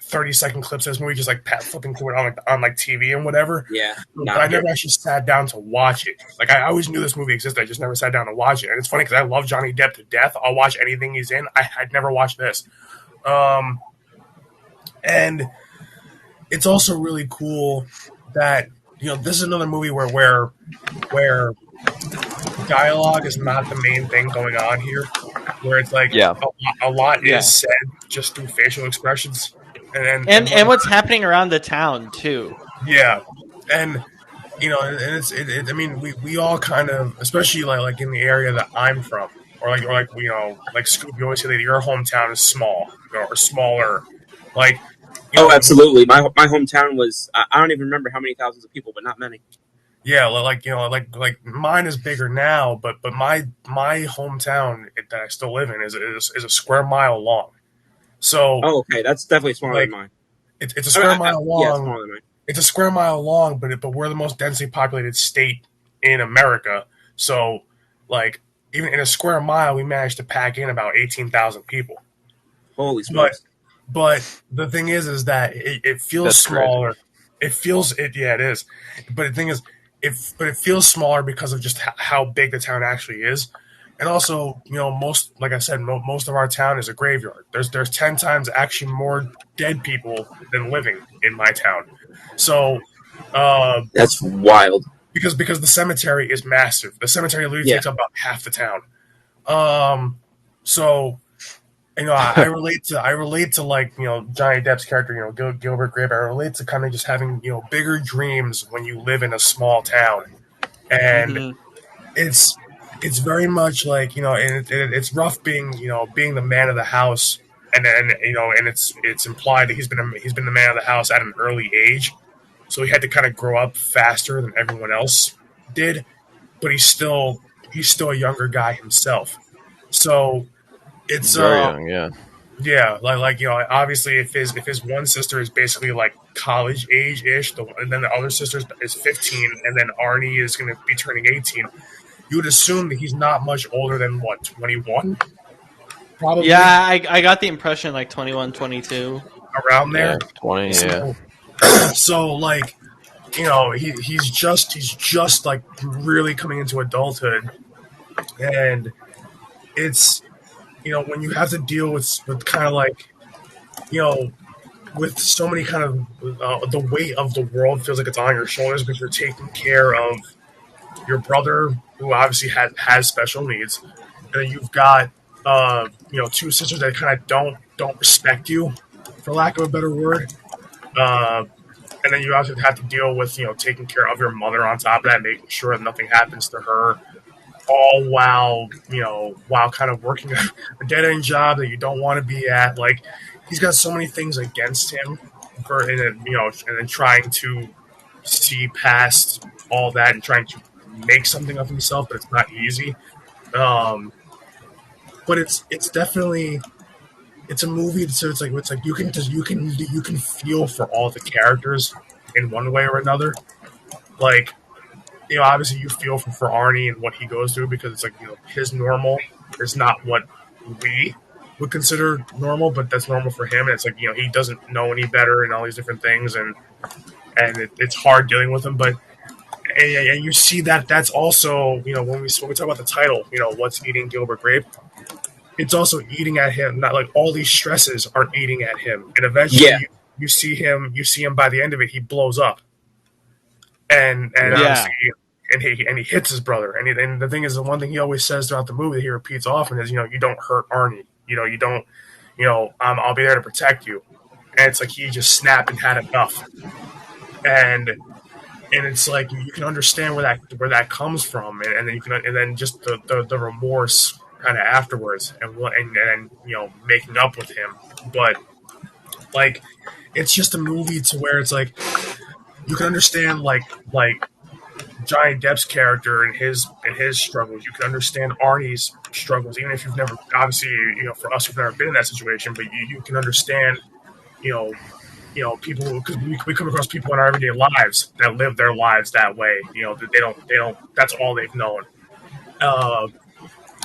30-second clips of this movie, just like flipping through it on TV and whatever. Yeah, but I never actually sat down to watch it. Like I always knew this movie existed. I just never sat down to watch it. And it's funny because I love Johnny Depp to death. I'll watch anything he's in. I'd never watched this, and it's also really cool that this is another movie where dialogue is not the main thing going on here. Where it's like a lot is said just through facial expressions. And what's happening around the town too. Yeah, and I mean, we all kind of, especially like in the area that I'm from, or like Scoop, you always say that your hometown is small or smaller. Like, absolutely. My hometown was I don't even remember how many thousands of people, but not many. Yeah, like mine is bigger now, but my hometown that I still live in is a square mile long. So okay, that's definitely smaller than mine. It's a square mile long. Yeah, smaller than mine. It's a square mile long, but we're the most densely populated state in America. So, like, even in a square mile, we managed to pack in about 18,000 people. Holy smokes! But the thing is that it feels That's smaller. Crazy. It is. But the thing is, it feels smaller because of just how big the town actually is. And also, most of our town is a graveyard. There's 10 times actually more dead people than living in my town. So that's wild. Because the cemetery is massive. The cemetery literally takes up about half the town. So I relate to like Johnny Depp's character, Gilbert Grape. I relate to kind of just having bigger dreams when you live in a small town, and Mm-hmm. it's it's very much like and it's rough being being the man of the house, and then and it's implied that he's been the man of the house at an early age, so he had to kind of grow up faster than everyone else did, but he's still a younger guy himself, so it's Very young, yeah. yeah, like obviously if his one sister is basically like college age ish, and then the other sister is 15, and then Arnie is going to be turning 18, you would assume that he's not much older than what 21, probably Yeah, I got the impression like 21, 22. around Yeah, there. 20, yeah. So so like he's just like really coming into adulthood, and it's when you have to deal with kind of like you know with so many kind of the weight of the world feels like it's on your shoulders because you're taking care of your brother who obviously has special needs, and then you've got two sisters that kind of don't respect you, for lack of a better word. Uh, and then you also have to deal with taking care of your mother on top of that, making sure that nothing happens to her, all while while kind of working a dead end job that you don't want to be at. Like he's got so many things against him and then and then trying to see past all that and trying to make something of himself, but it's not easy. Um, but it's definitely it's a movie, so it's like you can feel for all the characters in one way or another. Like obviously you feel for Arnie and what he goes through because it's like his normal is not what we would consider normal, but that's normal for him. And it's like he doesn't know any better and all these different things, and it's hard dealing with him. But and you see that that's also when we talk about the title, what's eating Gilbert Grape, it's also eating at him. Not like all these stresses are eating at him, and eventually Yeah. you see him by the end of it, he blows up, and Yeah. Yeah. obviously and he hits his brother, and the thing is, the one thing he always says throughout the movie that he repeats often is you don't hurt Arnie, you don't I'll be there to protect you, and it's like he just snapped and had enough, and it's like you can understand where that comes from, and then you can and then just the remorse kind of afterwards, and making up with him, but like it's just a movie to where it's like you can understand like Johnny Depp's character and his struggles. You can understand Arnie's struggles, even if you've never obviously for us who've never been in that situation, but you can understand you know people because we come across people in our everyday lives that live their lives that way. They don't. That's all they've known. Uh,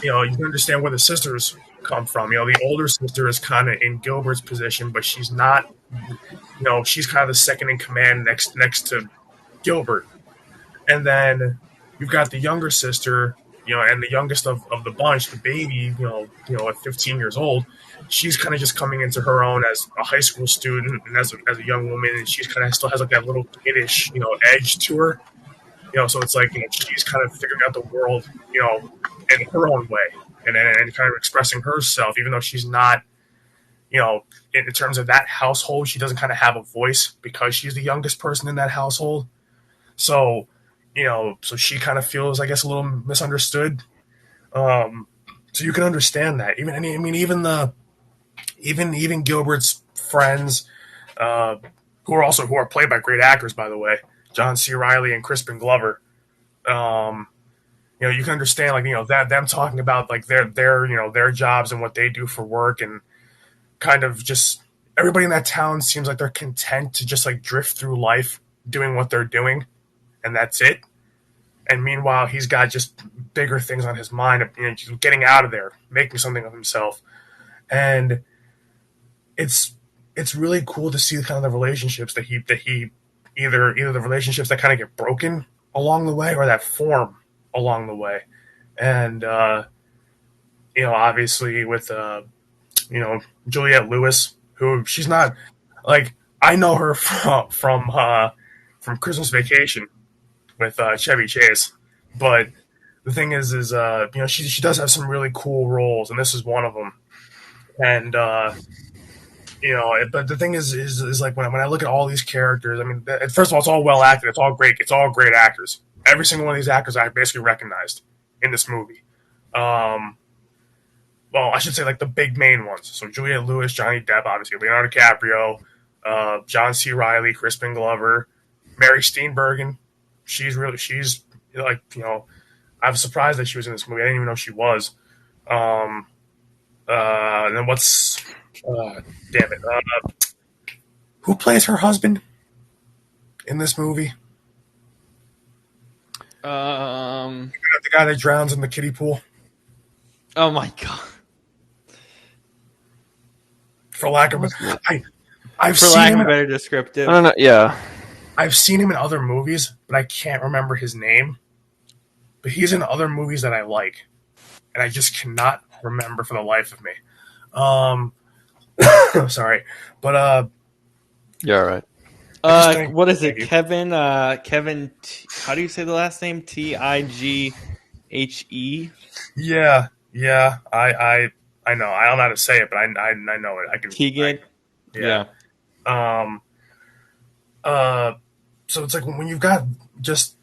you can understand where the sisters come from. The older sister is kind of in Gilbert's position, but she's not. She's kind of the second in command next to Gilbert. And then you've got the younger sister, and the youngest of the bunch, the baby, at 15 years old. She's kind of just coming into her own as a high school student and as a young woman, and she's kind of still has like that little kiddish, edge to her. So it's like she's kind of figuring out the world, in her own way, and kind of expressing herself, even though she's not, in terms of that household, she doesn't kind of have a voice because she's the youngest person in that household. So so she kind of feels, I guess, a little misunderstood. So you can understand that. Even Gilbert's friends, who are played by great actors, by the way, John C. Reilly and Crispin Glover. You can understand, like, that them talking about like their jobs and what they do for work, and kind of just everybody in that town seems like they're content to just like drift through life doing what they're doing, and that's it. And meanwhile, he's got just bigger things on his mind, just getting out of there, making something of himself. And it's really cool to see the kind of the relationships that he either the relationships that kind of get broken along the way or that form along the way. And obviously with Juliette Lewis, who she's not like, I know her from Christmas Vacation with Chevy Chase, but the thing is she does have some really cool roles, and this is one of them. And but the thing is like when I look at all these characters, I mean, first of all, it's all well acted, it's all great, it's all great actors. Every single one of these actors I basically recognized in this movie. Well, I should say like the big main ones. So Juliette Lewis, Johnny Depp, obviously Leonardo DiCaprio, John C. Reilly, Crispin Glover, Mary Steenburgen. She's like I was surprised that she was in this movie. I didn't even know she was. And then damn it, who plays her husband in this movie? The guy that drowns in the kiddie pool. Oh my god! For lack of I've For seen lack him. of better descriptive. I don't know. Yeah, I've seen him in other movies, but I can't remember his name. But he's in other movies that I like, and I just cannot remember for the life of me. Sorry, but yeah, all right. What is it, Kevin? Kevin, how do you say the last name? Tighe? Yeah. I know. I don't know how to say it, but I know it. I can. Keegan. Yeah. So it's like when you've got just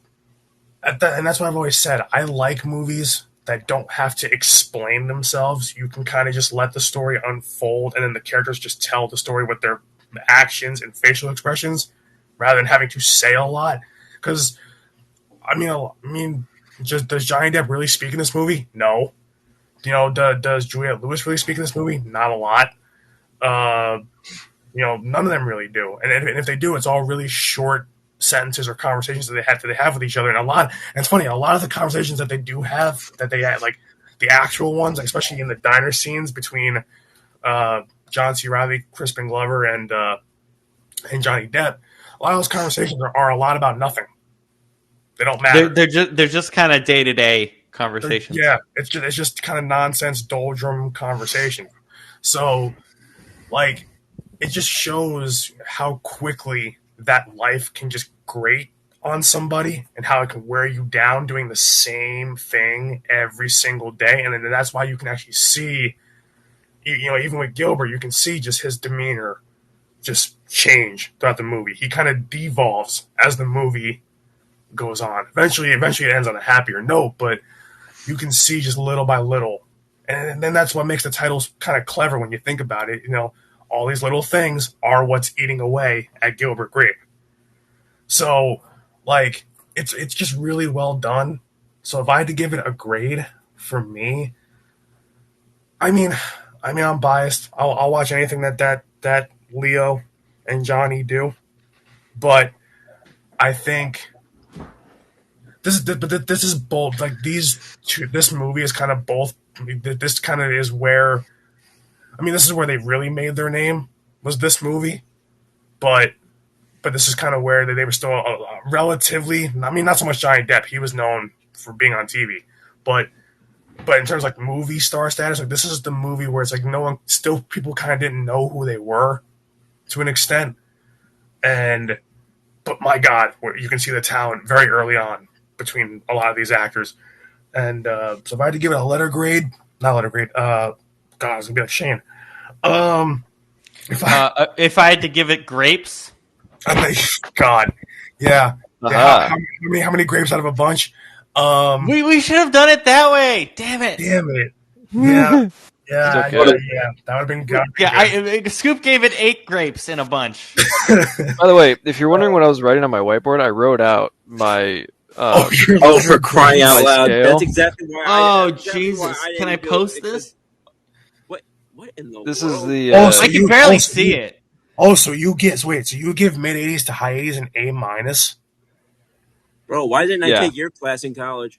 and that's what I've always said. I like movies that don't have to explain themselves. You can kind of just let the story unfold, and then the characters just tell the story with their actions and facial expressions, rather than having to say a lot. Because I mean, does Johnny Depp really speak in this movie? No. Does Juliette Lewis really speak in this movie? Not a lot. None of them really do. And if they do, it's all really short sentences or conversations that they have with each other. And it's funny, a lot of the conversations that they do have, that they had, like the actual ones, especially in the diner scenes between John C. Reilly, Crispin Glover, and Johnny Depp, a lot of those conversations are a lot about nothing. They don't matter. They're just kind of day-to-day conversations. Yeah, it's just kind of nonsense doldrum conversation. So, like, it just shows how quickly that life can just grate on somebody, and how it can wear you down doing the same thing every single day. And then that's why you can actually see, even with Gilbert, you can see just his demeanor just change throughout the movie. He kind of devolves as the movie goes on. Eventually it ends on a happier note, but you can see just little by little. And then that's what makes the titles kind of clever when you think about it. All these little things are what's eating away at Gilbert Grape. So, like, it's just really well done. So if I had to give it a grade for me, I mean, I'm biased. I'll watch anything that Leo and Johnny do, but I think this is both, like, these two. This movie is kind of both. This kind of is where, this is where they really made their name, was this movie, but this is kind of where they were still relatively. Not so much Johnny Depp. He was known for being on TV, but in terms of like movie star status, like, this is the movie where it's like people kind of didn't know who they were to an extent, but my God, you can see the talent very early on between a lot of these actors. And so if I had to give it a not letter grade, God, I was gonna be like Shane. If I had to give it grapes, God, yeah. Uh-huh. How many grapes out of a bunch? We should have done it that way. Damn it! Yeah. Okay. Yeah. That would have been good. Yeah, Scoop gave it 8 grapes in a bunch. By the way, if you're wondering what I was writing on my whiteboard, I wrote out my. For crying out loud! Scale. That's exactly why. Oh, Jesus! Can I post this? What in the This world? is the. I can barely see it. Oh, so you give mid 80s to high 80s an A-? Bro, why didn't I take your class in college?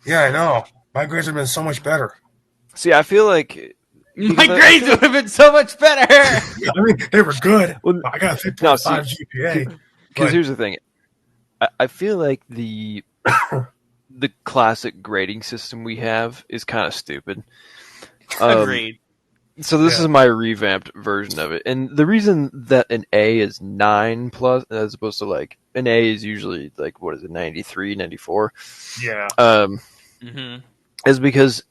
Yeah, I know. My grades have been so much better. See, I feel like My grades would have been so much better. They were good. Well, I got a 3.5 GPA. Because here's the thing, I feel like the classic grading system we have is kind of stupid. Agreed. So this is my revamped version of it, and the reason that an A is 9 plus, as opposed to like an A is usually like 93, 94. Yeah. Mm-hmm. is because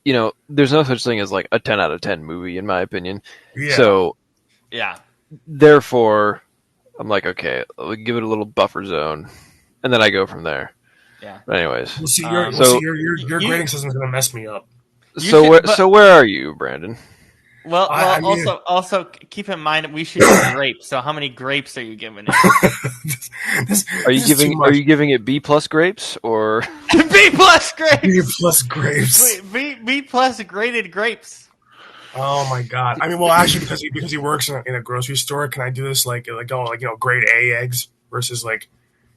there's no such thing as like a 10 out of 10 movie in my opinion. Yeah. So Yeah. therefore, I'm like, okay, I'll give it a little buffer zone, and then I go from there. Yeah. But anyways, We'll see. so Your grading system is gonna mess me up. so where are you, Brandon? Well, I mean, also keep in mind we should do grapes. So how many grapes are you giving it? this Are is too much. you giving it B plus grapes or B plus grapes? B plus grapes. B plus graded grapes. Oh my god! I mean, well, actually, because he works in a grocery store, can I do this like grade A eggs versus like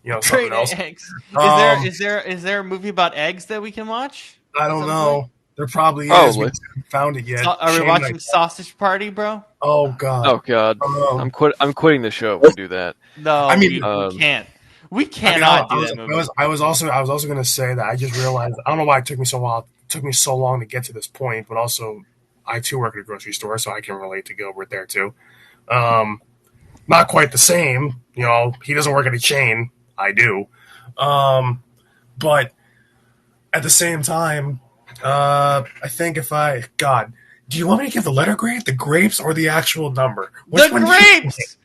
something Grade else? eggs. Um, Is there a movie about eggs that we can watch? I don't know. There probably is. Probably. We just haven't found it yet. Are we Shane, watching Sausage Party, bro? oh god. oh god, Um, I'm quitting the show if we do that. No, I mean, we can't. We I mean, cannot do that movie. I was also going to say that I just realized I don't know why it took me so long to get to this point, but also I too work at a grocery store, so I can relate to Gilbert there too. Not quite the same, He doesn't work at a chain. I do, but at the same time, I think do you want me to give the letter grade, the grapes, or the actual number? The grapes.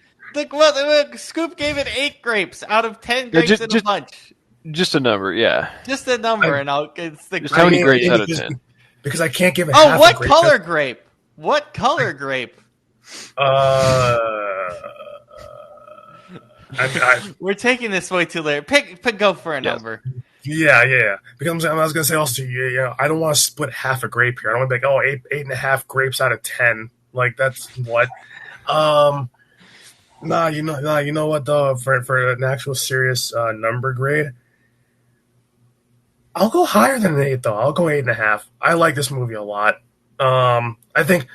Scoop gave it 8 grapes out of 10 grapes in a bunch. Just a number, yeah. Just a number, and it's the just how many grapes out of because, 10? Because I can't give it. Oh, what color grape? What color grape? We're taking this way too late. Go for a number. Yeah. Because I was going to say also, I don't want to split half a grape here. I don't want to be like, 8.5 grapes out of 10. Like that's what. You know what though? For an actual serious number grade, I'll go higher than an 8 though. I'll go 8.5. I like this movie a lot. I think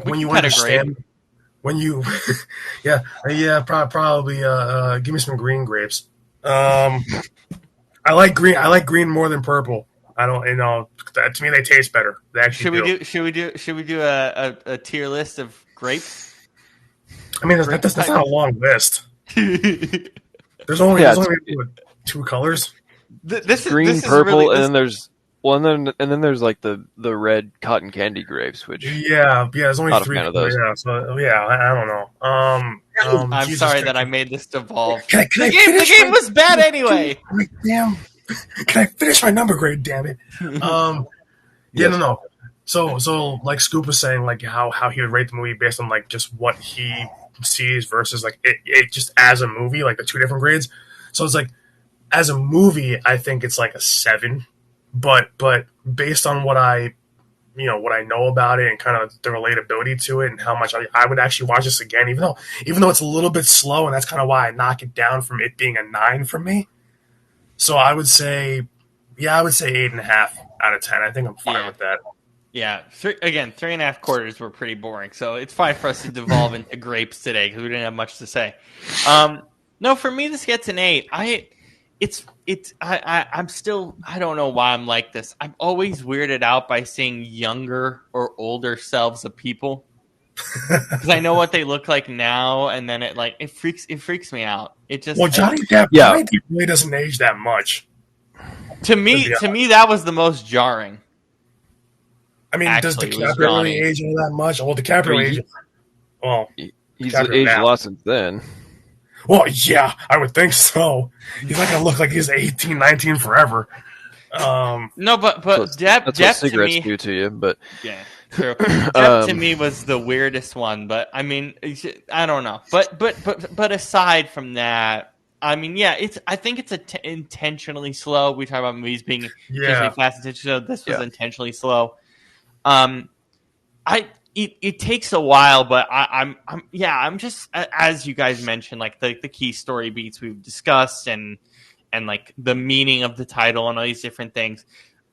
when you understand. When you, probably give me some green grapes. I like green. I like green more than purple. I don't, to me they taste better. They actually Should we do a tier list of grapes? I mean, that's not a long list. There's only 2 colors. This green, purple, really, and then there's and then there's like the red cotton candy grapes, which there's only 3 of those. Yeah, so I don't know. I'm sorry that I made this devolve. The game was bad anyway. Damn. Can I finish my number grade? Damn it. No. So like Scoop was saying, like how he would rate the movie based on like just what he sees versus like it just as a movie, like the 2 different grades. So it's like as a movie, I think it's like a 7. But based on what I know about it and kind of the relatability to it and how much I would actually watch this again, even though it's a little bit slow, and that's kind of why I knock it down from it being a 9 for me. So I would say 8.5 out of 10. I think I'm fine with that. Yeah. 3.5 quarters were pretty boring, so it's fine for us to devolve into grapes today because we didn't have much to say. No, for me this gets an 8. I'm still, I don't know why I'm like this. I'm always weirded out by seeing younger or older selves of people because I know what they look like now, and then it freaks me out. It just Johnny Depp really doesn't age that much. To me, that was the most jarring. I mean, does DiCaprio really age all that much? Well, DiCaprio ages. Well, he's aged a lot since then. Well, yeah, I would think so. He's not going to look like he's 18, 19 forever. No, but Depp what cigarettes do to you, but yeah, true. Depp to me was the weirdest one, but I mean, I don't know. But aside from that, I mean, yeah, I think it's intentionally slow. We talk about movies being intentionally fast, intentionally slow. This was intentionally slow. It takes a while, but I'm just, as you guys mentioned, like the key story beats we've discussed and like the meaning of the title and all these different things.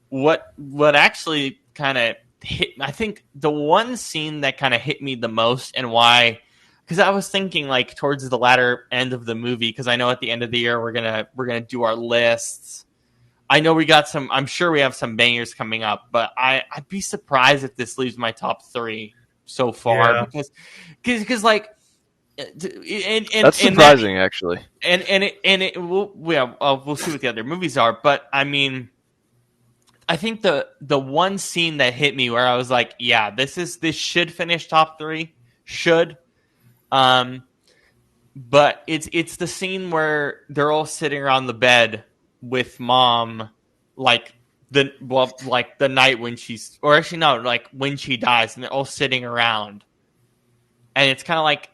What actually kind of hit, I think the one scene that kind of hit me the most, and why, because I was thinking like towards the latter end of the movie, because I know at the end of the year we're gonna do our lists. I know we got some. I'm sure we have some bangers coming up, but I'd be surprised if this leaves my top 3 so far because like, that's surprising actually. We'll see what the other movies are, but I mean, I think the one scene that hit me where I was like, yeah, this should finish top 3, should. But it's the scene where they're all sitting around the bed with mom, like the night when she's, or actually no, like when she dies, and they're all sitting around, and it's kind of like,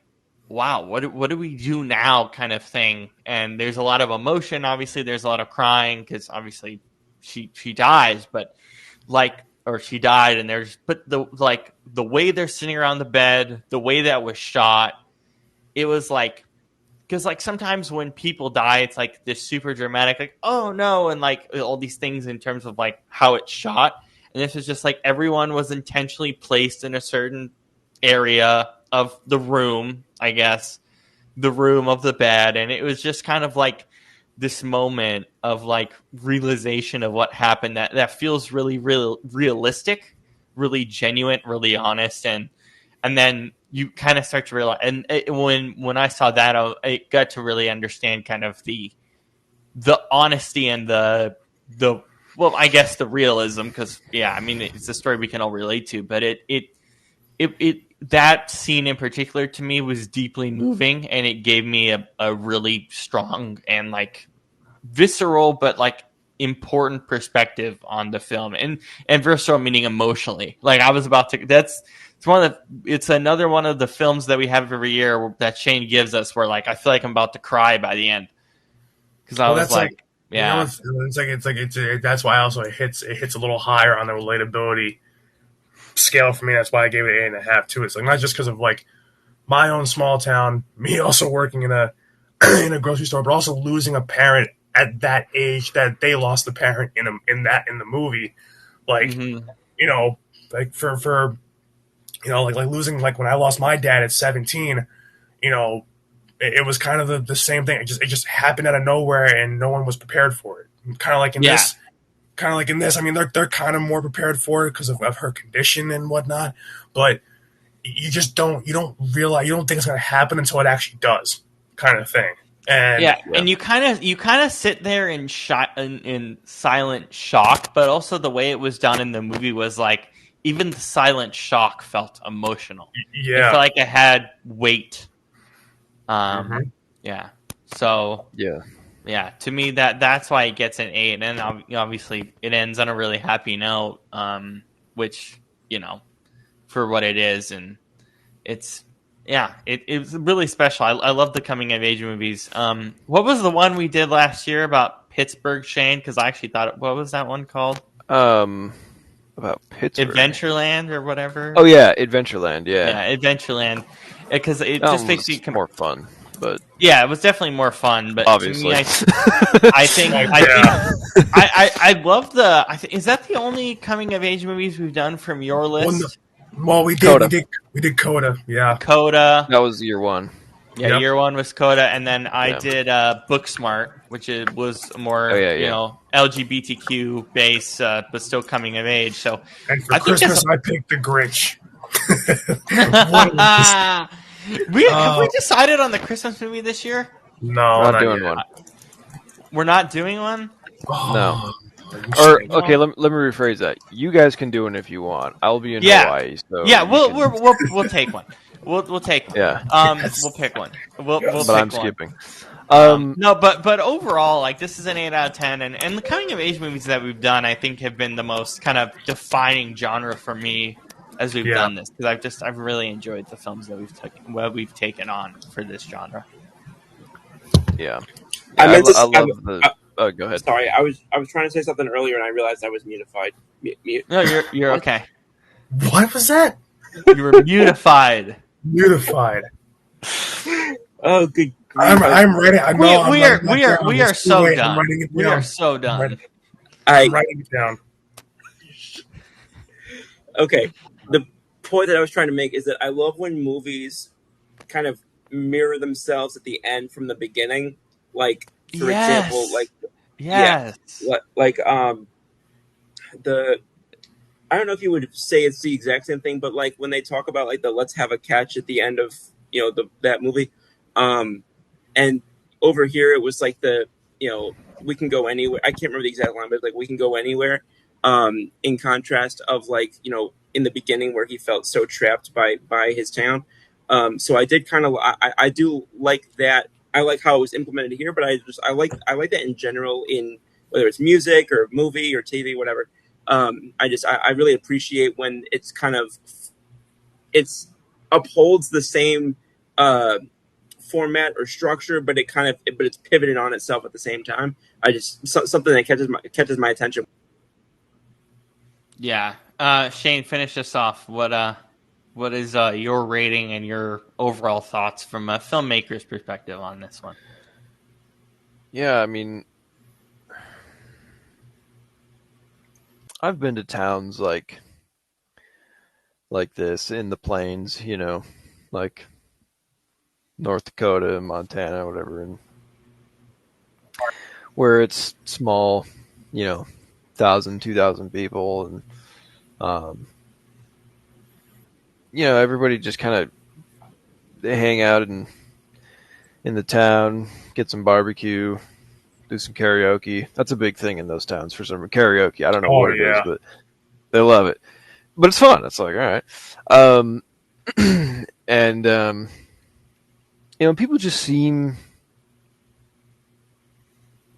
wow, what do we do now, kind of thing. And there's a lot of emotion. Obviously, there's a lot of crying because obviously she dies, but like, or she died, and but the way they're sitting around the bed, the way that was shot, it was like. Because like sometimes when people die, it's like this super dramatic, like, oh no, and like all these things in terms of like how it's shot. And this is just like everyone was intentionally placed in a certain area of the room, I guess, the room of the bed, and it was just kind of like this moment of like realization of what happened that feels really, really realistic, really genuine, really honest, and then you kind of start to realize, and when I saw that, I got to really understand kind of the honesty and the well, I guess the realism, because yeah, I mean it's a story we can all relate to, but it that scene in particular to me was deeply moving, and it gave me a really strong and like visceral but like important perspective on the film, and visceral meaning emotionally. Like I was about to it's another one of the films that we have every year that Shane gives us where like I feel like I'm about to cry by the end, because I was like yeah, that's why also it hits a little higher on the relatability scale for me. That's why I gave it 8.5 too. It's like not just because of like my own small town, me also working in a in a grocery store, but also losing a parent at that age that they lost the parent in the movie. Like like for like losing, like when I lost my dad at 17, it was kind of the same thing. It just happened out of nowhere, and no one was prepared for it. Kind of like in this. I mean, they're kind of more prepared for it because of her condition and whatnot. But you don't realize, you don't think it's going to happen until it actually does, kind of thing. And and you kind of sit there in silent shock, but also the way it was done in the movie was like even the silent shock felt emotional. Yeah, it felt like it had weight. Yeah. So yeah. To me, that's why it gets an 8, and obviously it ends on a really happy note, which for what it is, and it's. Yeah, it's really special. I love the coming of age movies. What was the one we did last year about Pittsburgh, Shane? Because I actually thought, what was that one called? About Pittsburgh, Adventureland or whatever. Oh yeah, Adventureland. Yeah, Adventureland. Because it just makes you more fun. But yeah, it was definitely more fun. But obviously, to me, I love the. Is that the only coming of age movies we've done from your list? Well, we did Coda, yeah. Coda. That was year 1. Yeah, year 1 was Coda, and then I did Booksmart, which was more LGBTQ based, but still coming of age. So, and for Christmas, I picked The Grinch. Have we decided on the Christmas movie this year? No, we're not doing one. We're not doing one. No. Or okay, let me rephrase that. You guys can do it if you want. I'll be in Hawaii. So we'll take one. We'll take one. Yeah. We'll pick one. We'll but pick I'm one. skipping. No, but overall, like this is an 8 out of 10, and the coming of age movies that we've done, I think, have been the most kind of defining genre for me as we've done this, because I've really enjoyed the films that we've taken on for this genre. Yeah. I love the. Oh, go ahead. Sorry, I was trying to say something earlier, and I realized I was mutified. No, you're okay. What was that? You were mutified. Mutified. Oh, good. I'm ready. I know. We are so done. We are so done. I'm writing it down. Okay. The point that I was trying to make is that I love when movies kind of mirror themselves at the end from the beginning. Like, for example, like I don't know if you would say it's the exact same thing, but like when they talk about like the "let's have a catch" at the end of that movie, and over here it was like we can go anywhere. I can't remember the exact line, but like we can go anywhere. in contrast of like, you know, in the beginning where he felt so trapped by his town. So I did kind of I do like that. I like how it was implemented here, but I like that in general, in whether it's music or movie or TV, whatever. I really appreciate when it's kind of it's upholds the same uh, format or structure, but it's pivoted on itself at the same time. Something that catches my attention. Yeah. Shane, finish us off. What is your rating and your overall thoughts from a filmmaker's perspective on this one? Yeah, I mean, I've been to towns like this in the plains, you know, like North Dakota, Montana, whatever, and where it's small, you know, 1,000, 2,000 people, and you know, everybody just kind of they hang out in the town, get some barbecue, do some karaoke. That's a big thing in those towns for some karaoke. I don't know what it is, but they love it. But it's fun. It's like, all right. And you know, people just seem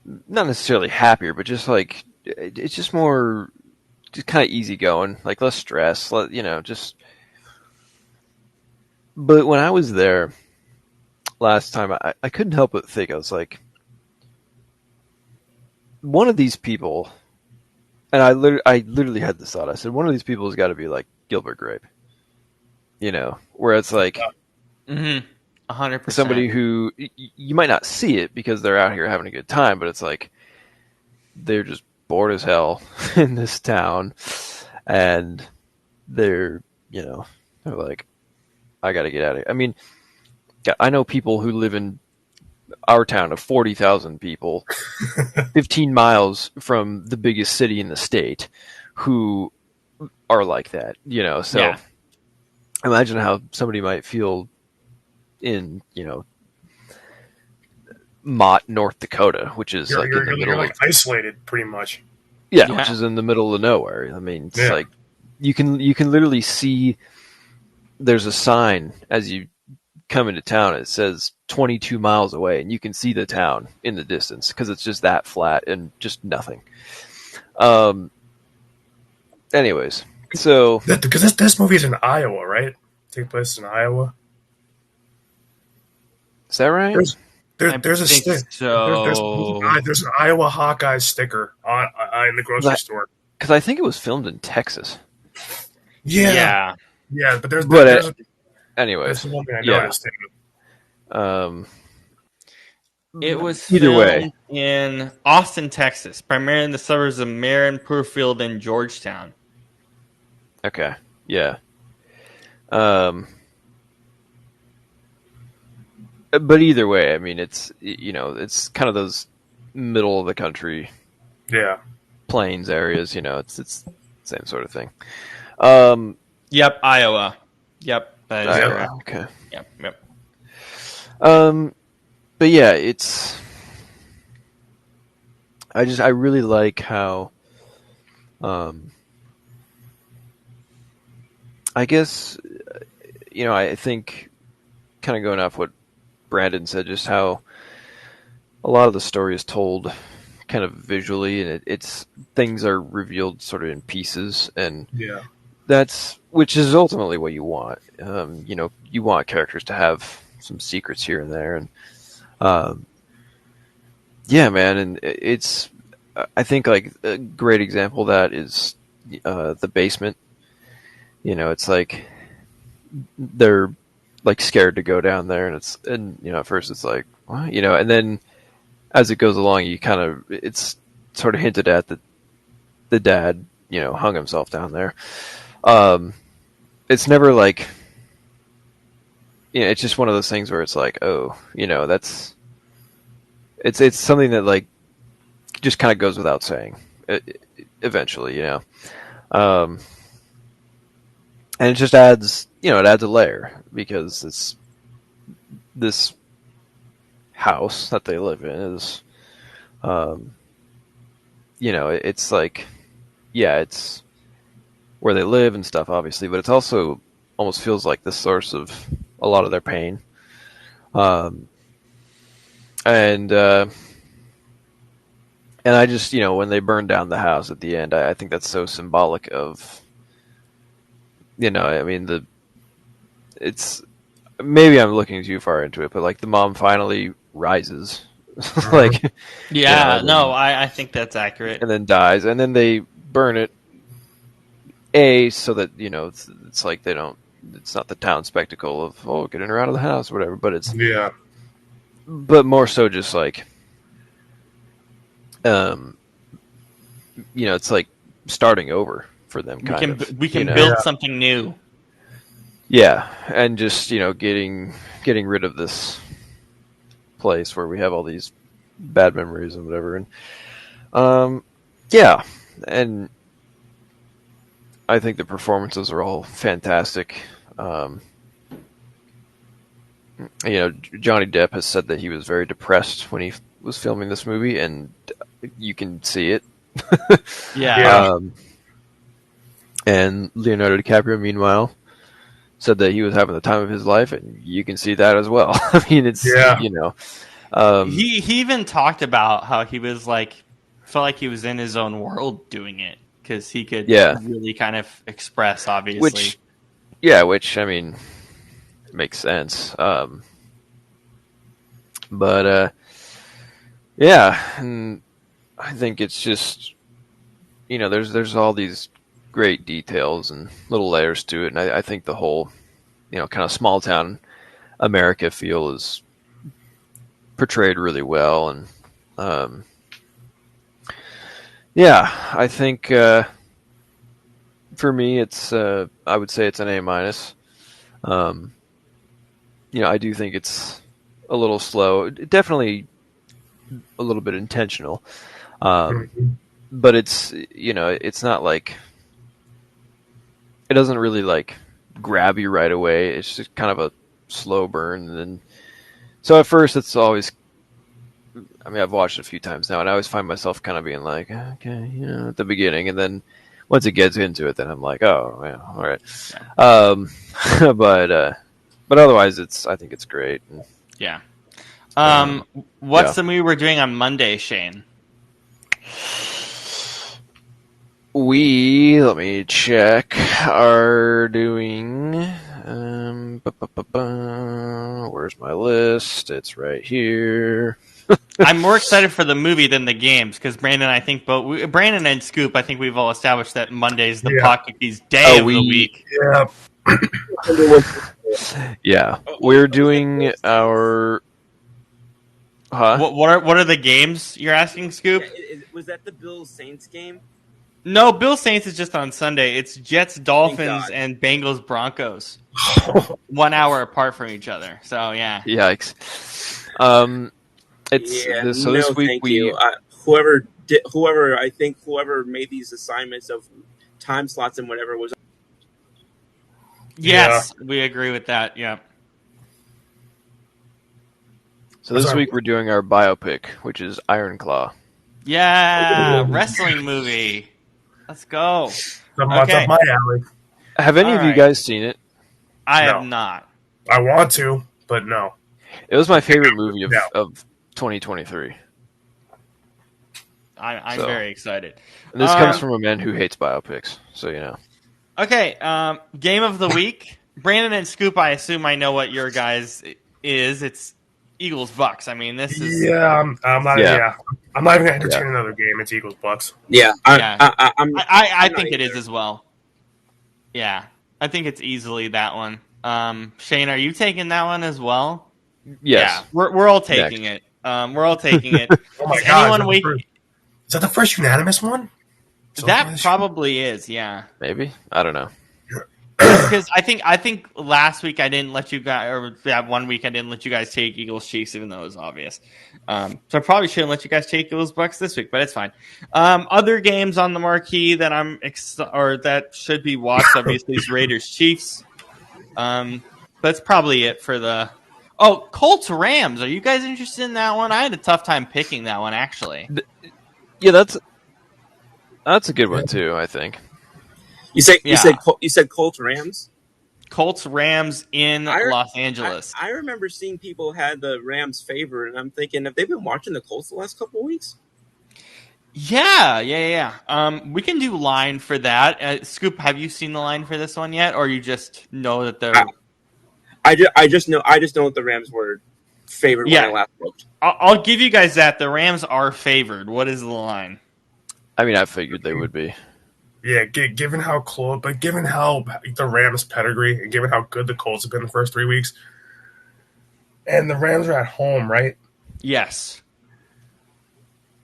not necessarily happier, but just like it's just more, just kind of easygoing, like less stress, you know, just. But when I was there last time, I couldn't help but think, I was like, one of these people, and I literally had this thought. I said, one of these people has got to be like Gilbert Grape, you know, where it's like, 100%. Somebody who you might not see it because they're out here having a good time, but it's like they're just bored as hell in this town, and they're, you know, they're like, I got to get out of here. I mean, I know people who live in our town of 40,000 people, 15 miles from the biggest city in the state, who are like that, you know. So yeah. Imagine how somebody might feel in, you know, Mott, North Dakota, which is like in the middle. You're like isolated, pretty much. Yeah, which is in the middle of nowhere. I mean, it's like you can literally see. There's a sign as you come into town. It says 22 miles away, and you can see the town in the distance because it's just that flat and just nothing. Anyways, so because this movie is in Iowa, right? Take place in Iowa. Is that right? There's a sticker. So. There's an Iowa Hawkeyes sticker in the grocery store. Because I think it was filmed in Texas. Yeah, but there's anyways, that's the one thing I noticed. It was either filmed in Austin, Texas, primarily in the suburbs of Marion, Purfield, and Georgetown. Okay, yeah. But either way, I mean, it's, you know, it's kind of those middle of the country, plains areas. You know, it's the same sort of thing. Yep, Iowa. Yep, that is correct. Okay. Yep. But yeah, it's. I really like how. I guess, you know, I think, kind of going off what Brandon said, just how a lot of the story is told kind of visually, and it's things are revealed sort of in pieces, and which is ultimately what you want. You know, you want characters to have some secrets here and there, and yeah, man, and it's, I think like a great example of that is the basement. You know, it's like they're like scared to go down there, and you know, at first it's like, what? You know, and then as it goes along, it's sort of hinted at that the dad, you know, hung himself down there. It's never like, you know, it's just one of those things where it's like, oh, you know, it's something that like just kind of goes without saying eventually, you know. And it just adds, you know, it adds a layer, because it's this house that they live in is, you know, it's like it's where they live and stuff, obviously, but it's also almost feels like the source of a lot of their pain. And I just, when they burn down the house at the end, I think that's so symbolic of, I mean, it's, maybe I'm looking too far into it, but like the mom finally rises. Like, yeah, I think that's accurate. And then dies, and then they burn it, so that, it's like it's not the town spectacle of, getting her out of the house or whatever, but it's, but more so just like, it's like starting over for them. We can build something new. Yeah, and just getting rid of this place where we have all these bad memories and whatever, and and I think the performances are all fantastic. Johnny Depp has said that he was very depressed when he was filming this movie, and you can see it. And Leonardo DiCaprio, meanwhile, said that he was having the time of his life, and you can see that as well. I mean, it's he even talked about how he was felt like he was in his own world doing it because he could really kind of express, obviously. Which I mean makes sense. And I think it's just there's all these great details and little layers to it, and I think the whole kind of small town America feel is portrayed really well, and I think for me it's I would say it's an A-. I do think it's a little slow, definitely a little bit intentional, but it's it's not like it doesn't really grab you right away. It's just kind of a slow burn, and then so at first it's always, I mean, I've watched it a few times now, and I always find myself kind of being like, okay, at the beginning, and then once it gets into it, then I'm like, oh, yeah, all right. But otherwise, I think it's great. Yeah. What's the movie we're doing on Monday, Shane? Let me check, are doing, where's my list? It's right here. I'm more excited for the movie than the games because Brandon and Scoop, I think we've all established that Monday's the Pocket's day of the week. Yeah. We're doing our... Huh? What are the games you're asking, Scoop? Was that the Bills Saints game? No, Bills Saints is just on Sunday. It's Jets Dolphins and Bengals Broncos. 1 hour apart from each other. So yeah. Yikes. This week whoever made these assignments of time slots and whatever was. Yes, we agree with that. Yeah. So this week we're doing our biopic, which is Iron Claw. Yeah, wrestling movie. Let's go. That's up my alley. Have any of you guys seen it? I have not. I want to, but no. It was my favorite movie of 2023. I'm very excited. And this comes from a man who hates biopics, so you know. Okay, game of the week. Brandon and Scoop, I assume I know what your guys is. It's Eagles Bucks. I mean, this is I'm not even gonna entertain another game. It's Eagles Bucks. I think it is as well. Yeah, I think it's easily that one. Shane, are you taking that one as well? Yes. Yeah, we're all taking it. We're all taking it. Oh my god! Is that the first unanimous one? That probably is. Yeah. Maybe, I don't know. Because I think last week I didn't let you guys, or that 1 week I didn't let you guys take Eagles Chiefs, even though it was obvious. So I probably shouldn't let you guys take Eagles Bucks this week, but it's fine. Other games on the marquee that that should be watched, obviously, is Raiders Chiefs. That's probably it for the. Oh, Colts Rams. Are you guys interested in that one? I had a tough time picking that one, actually. Yeah, that's That's a good one too, I think. You said Colts Rams. Colts Rams in Los Angeles. I remember seeing people had the Rams favored, and I'm thinking, have they been watching the Colts the last couple of weeks? Yeah. We can do line for that. Scoop, have you seen the line for this one yet, or you just know that they're? I just know that the Rams were favored when I last looked. I'll give you guys that the Rams are favored. What is the line? I mean, I figured they would be. Yeah, given how close, but given how the Rams' pedigree and given how good the Colts have been the first 3 weeks, and the Rams are at home, right? Yes.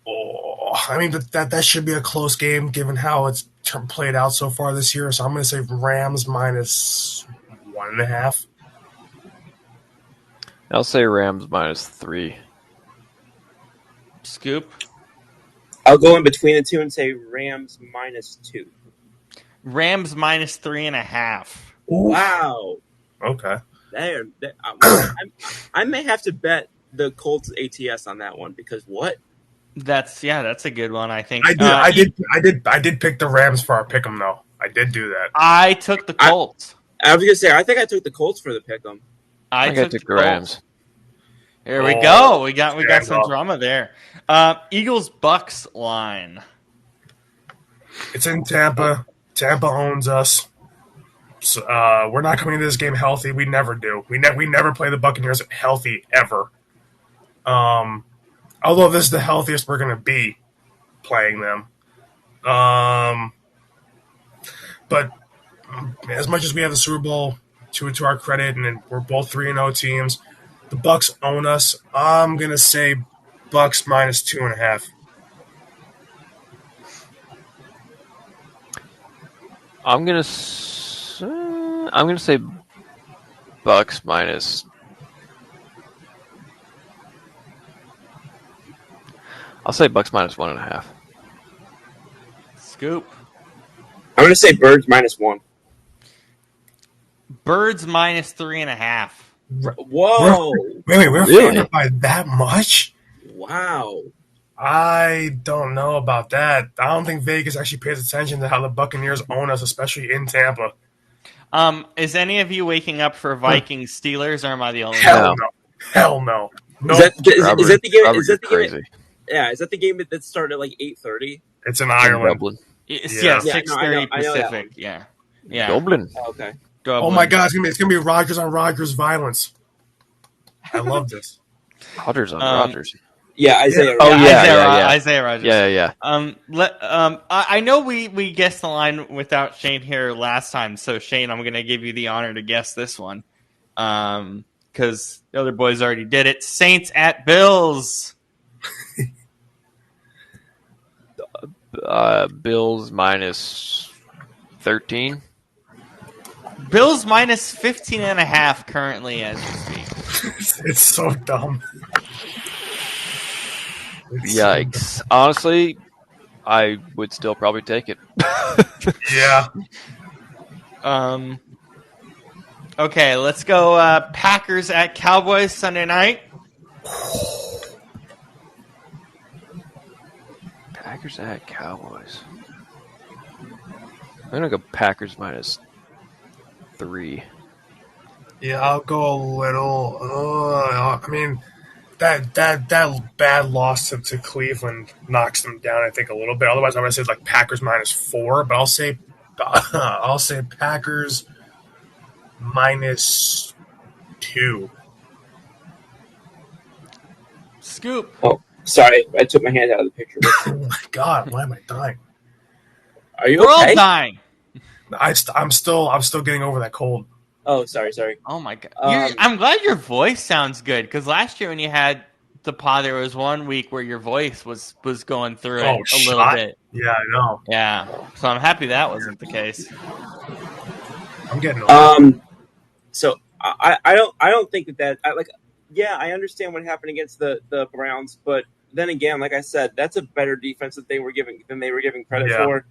Oh, I mean that should be a close game given how it's played out so far this year. So I'm going to say Rams minus 1.5. I'll say Rams minus 3. Scoop? I'll go in between the two and say Rams minus 2. Rams minus 3.5. Wow. Okay. I may have to bet the Colts ATS on that one because what? That's a good one. I think I did pick the Rams for our pick'em though. I did do that. I took the Colts. I was gonna say I think I took the Colts for the pick'em. I took the Rams. Here we go. We got some drama there. Eagles Bucks line. It's in Tampa. Tampa owns us. So, we're not coming into this game healthy. We never do. We never play the Buccaneers healthy ever. Although this is the healthiest we're going to be playing them. But as much as we have the Super Bowl to our credit, and we're both 3-0 teams, the Bucks own us. I'm going to say Bucks minus 2.5. I'm gonna say Bucks minus. I'll say Bucks minus 1.5. Scoop. I'm gonna say Birds minus 1. Birds minus 3.5. Whoa! We're favored by that much? Wow. I don't know about that. I don't think Vegas actually pays attention to how the Buccaneers own us, especially in Tampa. Is any of you waking up for Vikings Steelers, or am I the only one? Hell no. Is that the game? Is that the crazy? Yeah, is that the game that started at like 8:30? It's in Ireland. Yeah, 6:30 Pacific. Yeah. Dublin. Oh, okay. Oh my God, it's gonna be Rodgers on Rodgers violence. I love this. Rodgers on Rodgers. Yeah, Isaiah. Isaiah Rodgers. Yeah. I know we guessed the line without Shane here last time, so Shane, I'm going to give you the honor to guess this one, because the other boys already did it. Saints at Bills. Bills minus 13. Bills minus 15.5 currently as we speak. It's so dumb. Yikes. Honestly, I would still probably take it. Yeah. Okay, let's go Packers at Cowboys Sunday night. Packers at Cowboys. I'm going to go Packers minus 3. Yeah, I'll go a little. I mean, that bad loss to Cleveland knocks them down, I think, a little bit. Otherwise, I would say like Packers minus 4, but I'll say Packers minus 2. Scoop. Oh, sorry, I took my hand out of the picture. Oh my God, why am I dying? Are you We're okay? all dying. I'm still getting over that cold. Oh, sorry. Oh my God! I'm glad your voice sounds good, because last year when you had the pod, there was 1 week where your voice was going through it a little bit. Yeah, I know. Yeah, so I'm happy that wasn't the case. I'm getting over. So I don't think that I understand what happened against the Browns, but then again, like I said, that's a better defense that they were giving credit for.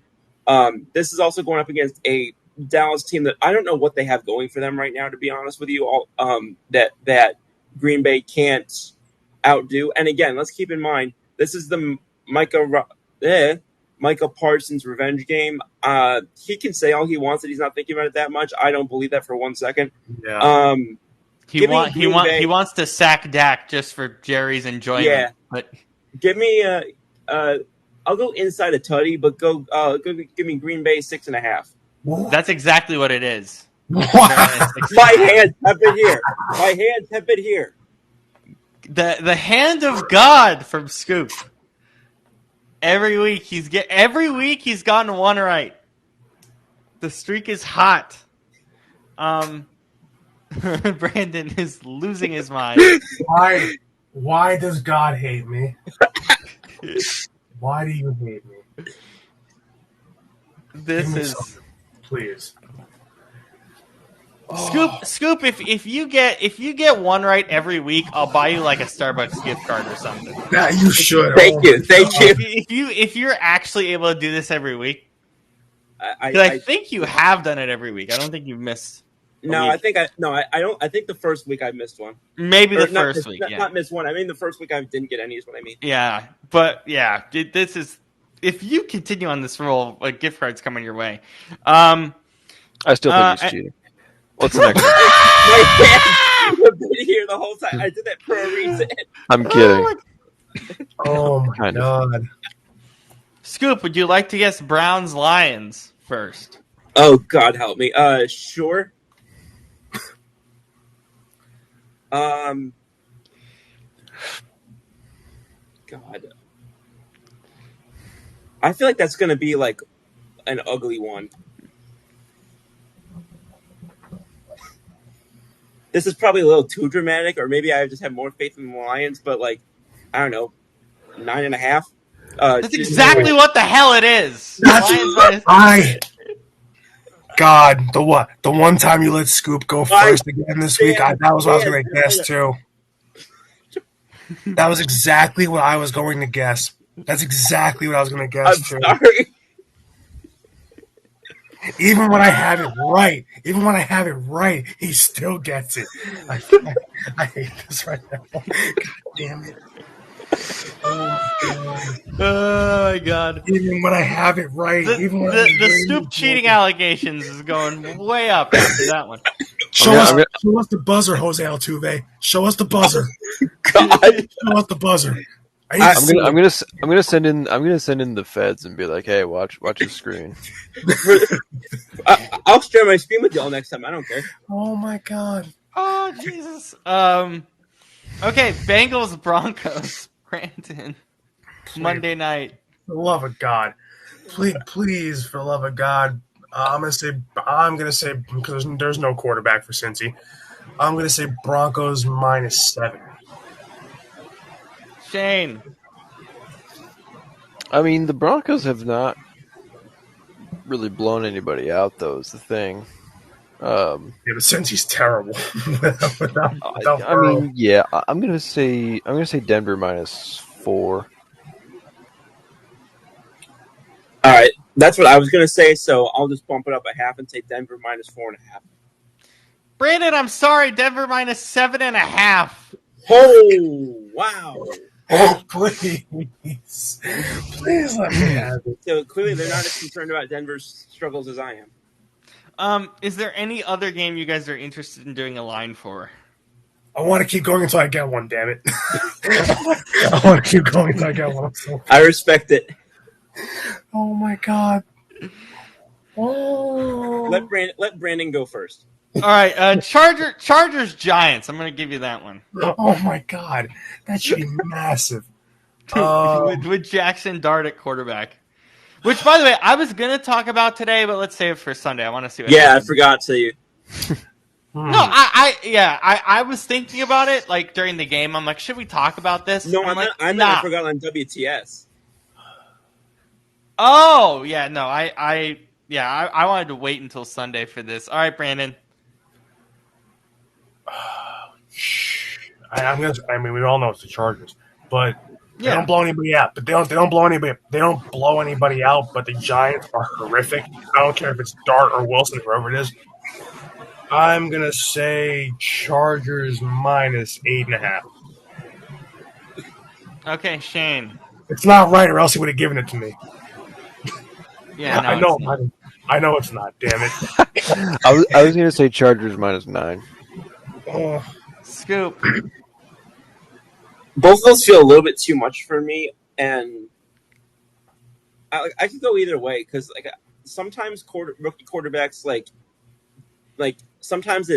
This is also going up against a Dallas team that I don't know what they have going for them right now, to be honest with you, all that Green Bay can't outdo. And again, let's keep in mind, this is the Micah Parsons revenge game. He can say all he wants that he's not thinking about it that much. I don't believe that for 1 second. Yeah. He wants to sack Dak just for Jerry's enjoyment. Yeah. But give me I'll go inside a tutty, but give me Green Bay 6.5. That's exactly what it is. My hands have been here. The hand of God from Scoop. Every week he's gotten one right. The streak is hot. Brandon is losing his mind. Why does God hate me? Why do you hate me? Please. Scoop. If you get one right every week, I'll buy you like a Starbucks gift card or something. Yeah, you should. Thank you. If you're actually able to do this every week, I think you have done it every week. I don't think you've missed. No, I think I don't. I think the first week I missed one. Maybe the first week. Not missed one. I mean, the first week I didn't get any. Is what I mean. Yeah, but yeah, this is. If you continue on this roll, like gift cards coming your way. I still think he's cheating. What's the next one? I've been here the whole time. I did that for a reason. I'm kidding. Oh my God. Scoop, would you like to guess Browns Lions first? Oh God, help me. Sure. God. I feel like that's gonna be like an ugly one. This is probably a little too dramatic, or maybe I just have more faith in the Lions, but like, I don't know, 9.5. That's exactly what the hell it is. God, the one time you let Scoop go first again this week, that was what I was going to guess too. That was exactly what I was going to guess. That's exactly what I was going to guess too. Sorry. Even when I have it right, he still gets it. I hate this right now. God damn it. Oh my God! Even when I have it right, the Scoop cheating allegations is going way up after that one. Show us the buzzer, Jose Altuve. Show us the buzzer. God. Show us the buzzer. I'm gonna send in the feds and be like, hey, watch the screen. I'll share my screen with y'all next time. I don't care. Oh my God. Oh Jesus. Okay, Bengals Broncos. Brandon. Monday night. For the love of God, please, for the love of God, I'm gonna say because there's no quarterback for Cincy. I'm gonna say Broncos -7. Shane. I mean, the Broncos have not really blown anybody out, though, is the thing. Yeah, but Cincy's terrible. I mean, yeah, I'm gonna say Denver -4. All right, that's what I was gonna say. So I'll just bump it up a half and say Denver -4.5. Brandon, I'm sorry, Denver -7.5. Oh wow! Oh please let me have it. So clearly they're not as concerned about Denver's struggles as I am. Is there any other game you guys are interested in doing a line for? I want to keep going until I get one, damn it. I want to keep going until I get one. I respect it. Oh, my God. Oh. Let Brandon go first. All right, Chargers Giants. I'm going to give you that one. Oh, my God. That should be massive. With Jackson Dart at quarterback. Which, by the way, I was going to talk about today, but let's save it for Sunday. I want to see what happens. I forgot to. No, I was thinking about it like during the game. I'm like, should we talk about this? No, I forgot on WTS. Oh, yeah, no, I wanted to wait until Sunday for this. All right, Brandon. I mean, we all know it's the Chargers, but they don't blow anybody out. But they don't blow anybody. They don't blow anybody out. But the Giants are horrific. I don't care if it's Dart or Wilson, whoever it is. I'm gonna say Chargers -8.5. Okay, Shane. It's not right, or else he would have given it to me. Yeah, no, I know. it's not. I know it's not. Damn it. I was going to say Chargers -9. Scoop. Both of those feel a little bit too much for me, and I could go either way because like sometimes rookie quarterbacks like sometimes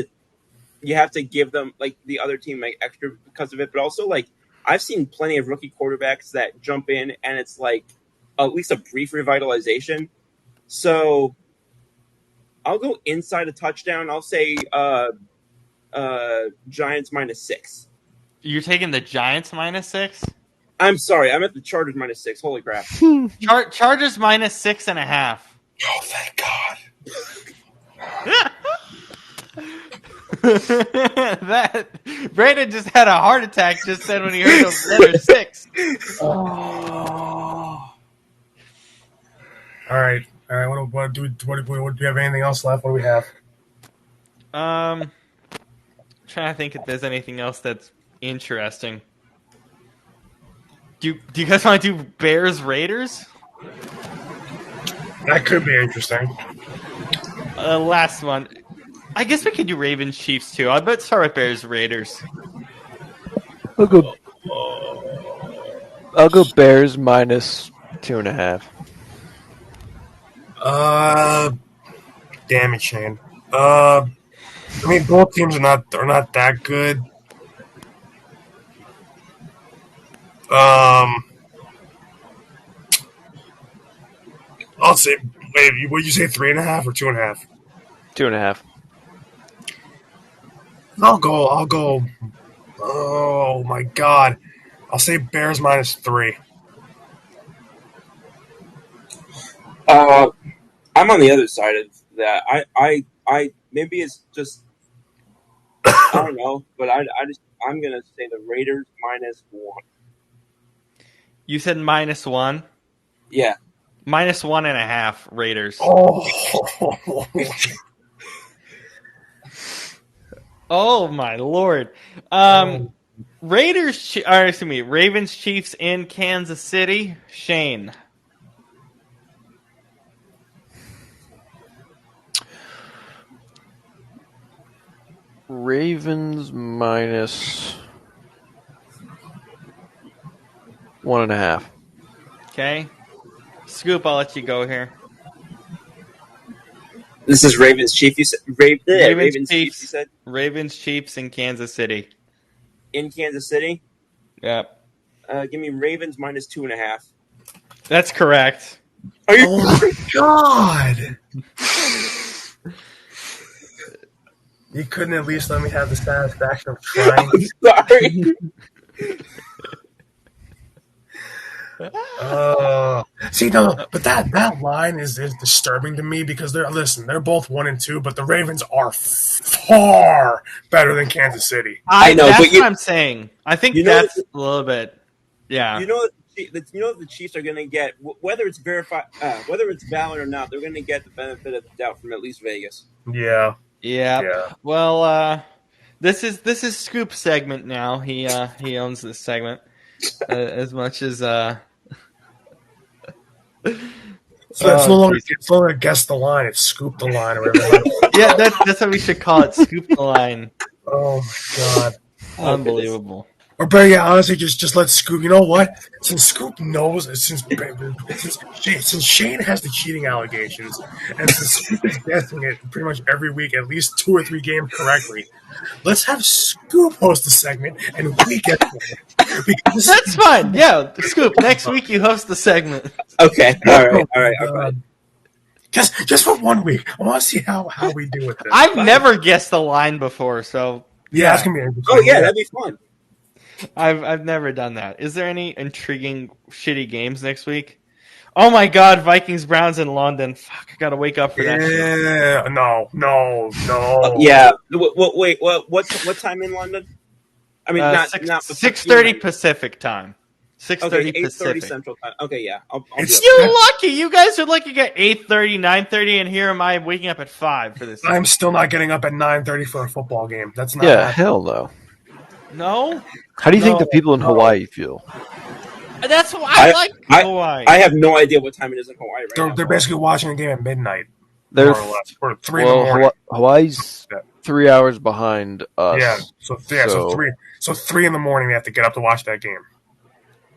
you have to give them like the other team like extra because of it, but also like I've seen plenty of rookie quarterbacks that jump in and it's like at least a brief revitalization. So I'll go inside a touchdown. I'll say Giants -6. You're taking the Giants -6? I'm sorry, I'm at the Chargers -6. Holy crap! Chargers -6.5. Oh, thank God. That Brandon just had a heart attack just then when he heard the letter 6. Oh. All right. What do you have anything else left? What do we have? Trying to think if there's anything else that's interesting. Do you guys want to do Bears Raiders? That could be interesting. Last one. I guess we could do Ravens Chiefs too. I bet start with Bears Raiders. I'll go Bears -2.5. Damn it, Shane. I mean, both teams are not that good. I'll say. Wait, what did you say? 3.5 or 2.5? 2.5. I'll go. Oh my God! I'll say Bears -3. I'm on the other side of that. I maybe it's just I don't know, but I'm gonna say the Raiders -1. You said -1? Yeah. -1.5 Raiders. Oh. Oh my Lord. Ravens Chiefs in Kansas City. Shane. Ravens -1.5. Okay. Scoop, I'll let you go here. This is Ravens Chiefs. You said Ravens Chiefs. You said Ravens Chiefs in Kansas City. In Kansas City. Yep. Give me Ravens -2.5. That's correct. Are you? Oh my God! You couldn't at least let me have the satisfaction of trying. Sorry. See, no, but that line is disturbing to me because they're both 1 and 2, but the Ravens are far better than Kansas City. I know, that's but what I'm saying. I think that's a little bit. Yeah. You know the Chiefs are going to get whether it's verified, whether it's valid or not. They're going to get the benefit of the doubt from at least Vegas. Yeah. Yeah. Well, this is Scoop's segment now. He owns this segment as much as. So it's no longer guess the line; it's scoop the line or whatever. Yeah, that's what we should call it. Scoop the line. Oh my God! Unbelievable. Or better yet, honestly, just let Scoop. You know what? Since Scoop knows, since Shane has the cheating allegations, and since Scoop is guessing it pretty much every week, at least 2 or 3 games correctly, let's have Scoop host the segment, and we get it. That's fine. Yeah, Scoop. Next week you host the segment. Okay. All right. Just for 1 week, I want to see how we do with this. I've never guessed the line before, so yeah, it's gonna be interesting. Oh yeah, that'd be fun. I've never done that. Is there any intriguing shitty games next week? Oh my God, Vikings Browns in London. Fuck, I gotta wake up for that. Yeah, no. Yeah. Wait. What time in London? I mean, not 6:30 Pacific time. 6:30 8:30 Pacific. Central time. Okay, yeah. I'll You're lucky. You guys are lucky at 8:30, 9:30, and here am I waking up at 5 for this. I'm still not getting up at 9:30 for a football game. That's not. Yeah, hell no. No. How do you think the people in Hawaii feel? That's why I like Hawaii. I have no idea what time it is in Hawaii right now. They're basically watching the game at midnight, They're more or less, or 3 in the morning. Hawaii's 3 hours behind us. Yeah, so 3 in the morning they have to get up to watch that game.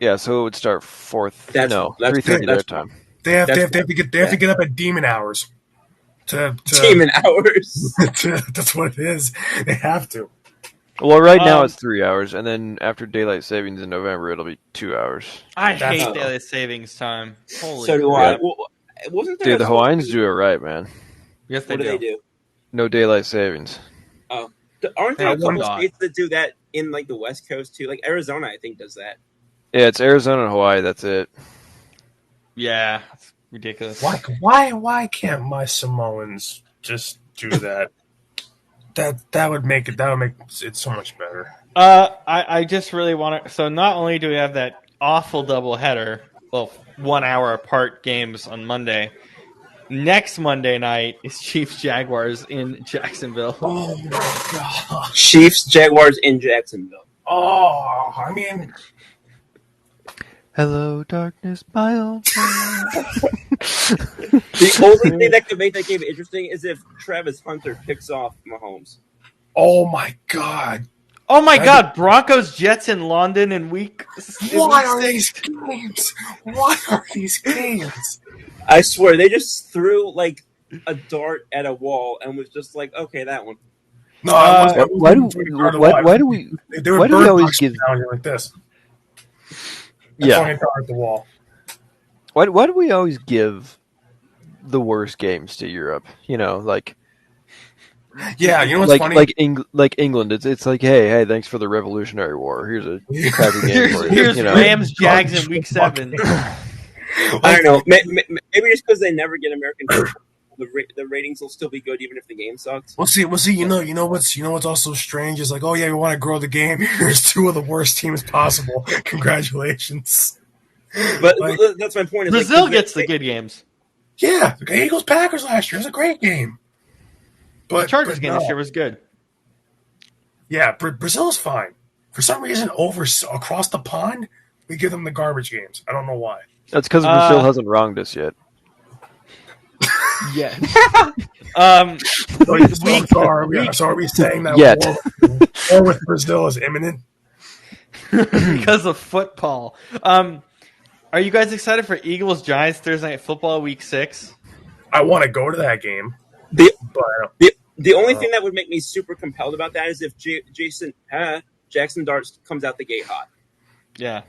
Yeah, so it would start 3:30 their time. They have to get up at demon hours. Demon hours. That's what it is. They have to. Well, right now it's 3 hours, and then after daylight savings in November, it'll be 2 hours. I hate daylight savings time. Holy so do I. Well, wasn't there? Dude, the Hawaiians do it right, man. Yes, what do they do? No daylight savings. Oh, aren't there a couple states that do that in like the West Coast too? Like Arizona, I think does that. Yeah, it's Arizona and Hawaii. That's it. Yeah, it's ridiculous. Why can't my Samoans just do that? That would make it so much better. I just really want to. So not only do we have that awful doubleheader, 1 hour apart games on Monday. Next Monday night is Chiefs Jaguars in Jacksonville. Oh my god! Chiefs Jaguars in Jacksonville. Oh, I mean. Hello, darkness, my old friend. The only thing that could make that game interesting is if Travis Hunter picks off Mahomes. Oh my god! Oh my god! Broncos Jets in London in week. What are these games? What are these games? I swear they just threw like a dart at a wall and was just like, okay, that one. No, why do we always give down here like this? Yeah. At the wall. Why do we always give the worst games to Europe? You know, like. Yeah, you know what's funny? Like England, it's like, hey, thanks for the Revolutionary War. Here's a crappy game for you. Here's Rams Jags in week 7. I don't know. Maybe just because they never get American football, the ratings will still be good even if the game sucks. We'll see. You know what's also strange is like, oh yeah, we want to grow the game. Here's 2 of the worst teams possible. Congratulations. But that's my point. Is Brazil gets the good games. Yeah, the Eagles Packers last year was a great game. But the Chargers game this year was good. Yeah, Brazil's fine. For some reason, across the pond, we give them the garbage games. I don't know why. That's because Brazil hasn't wronged us yet. Yeah. So are we saying that war with Brazil is imminent? Because of football. Are you guys excited for Eagles Giants Thursday Night Football Week 6? I want to go to that game. The only thing that would make me super compelled about that is if Jackson Dart comes out the gate hot. Yeah.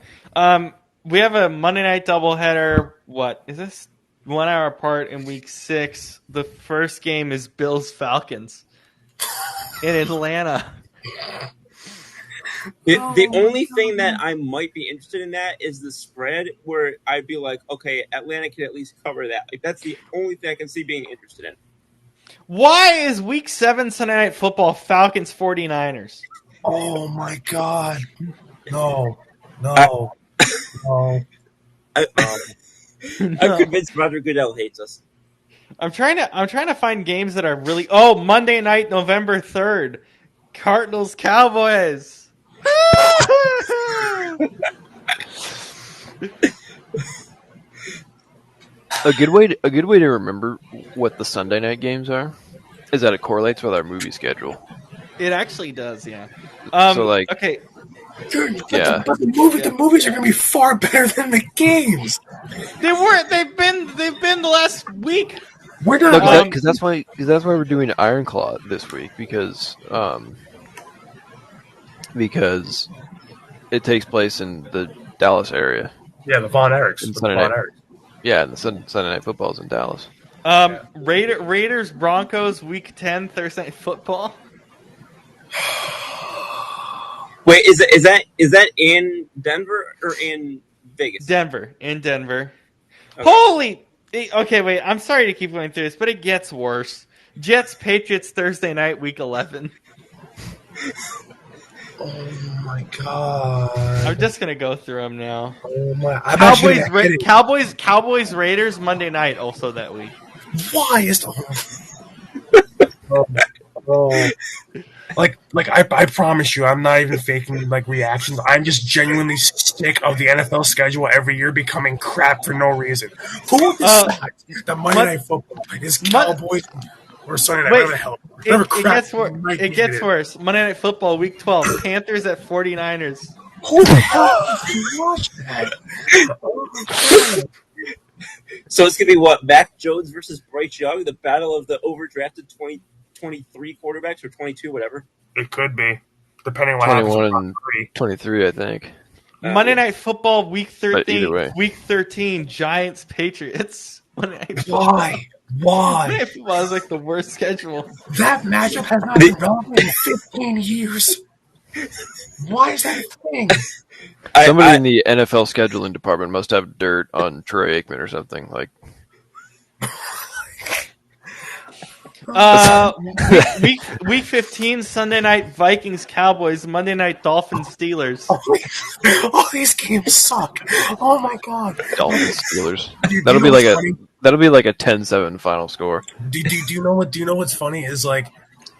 We have a Monday night doubleheader. What is this? 1 hour apart in week 6. The first game is Bills Falcons in Atlanta. The only thing that I might be interested in that is the spread, where I'd be like, okay, Atlanta can at least cover that. Like that's the only thing I can see being interested in. Why is week 7 Sunday Night Football Falcons 49ers? Oh my god. No. I'm convinced Roger Goodell hates us. I'm trying to find games that are really Monday night, November 3rd. Cardinals Cowboys. A good way to remember what the Sunday night games are is that it correlates with our movie schedule. It actually does, yeah. Okay. Dude, yeah. But the movies are going to be far better than the games. They weren't. They've been the last week. We're not because that's why we're doing Iron Claw this week because it takes place in the Dallas area. Yeah, the Von Erichs. Yeah, and the Sunday Night Football's in Dallas. Raiders Broncos Week 10 Thursday Night Football. Wait, is that in Denver or in Vegas? In Denver. Okay. Holy! Okay, wait. I'm sorry to keep going through this, but it gets worse. Jets Patriots Thursday night, Week 11. Oh my god! I'm just gonna go through them now. Oh my! Cowboys Raiders Monday night, also that week. Why is the Like I promise you, I'm not even faking like reactions. I'm just genuinely sick of the NFL schedule every year becoming crap for no reason. Who decides that Monday Night Football is Cowboys or Sunday Night? Wait, Whatever the hell. Whatever crap it gets worse. Monday Night Football, Week 12, Panthers at 49ers. Who the hell did you watch that? Oh my God. So it's gonna be what? Mac Jones versus Bryce Young, the battle of the overdrafted 23 quarterbacks or 22, whatever. It could be, depending on what happens. 21 and 23, I think. Monday Night Football, Week But either 13. way. Week 13, Giants Patriots. Monday Night Football. Why? Monday Night Football is like the worst schedule. That matchup has not developed in 15 years. Why is that a thing? Somebody in the NFL scheduling department must have dirt on Troy Aikman or something. Like, week 15, Sunday night Vikings Cowboys, Monday night Dolphins Steelers. Oh, these games suck. Oh my God. Dolphins Steelers. That'll be like a 10-7 final score. Do you know what's funny is like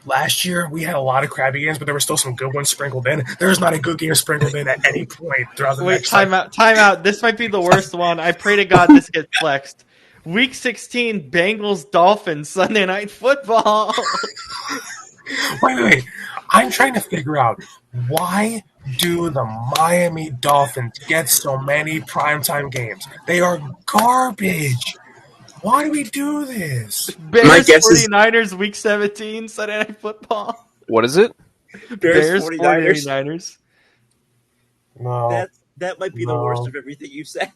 last year we had a lot of crappy games, but there were still some good ones sprinkled in. There's not a good game sprinkled in at any point throughout the next time out. This might be the worst one. I pray to God this gets flexed. Week 16, Bengals Dolphins, Sunday Night Football. Wait. I'm trying to figure out why do the Miami Dolphins get so many primetime games? They are garbage. Why do we do this? Bears 49ers, Week 17, Sunday Night Football. What is it? Bears 49ers. No. That might be the worst of everything you said.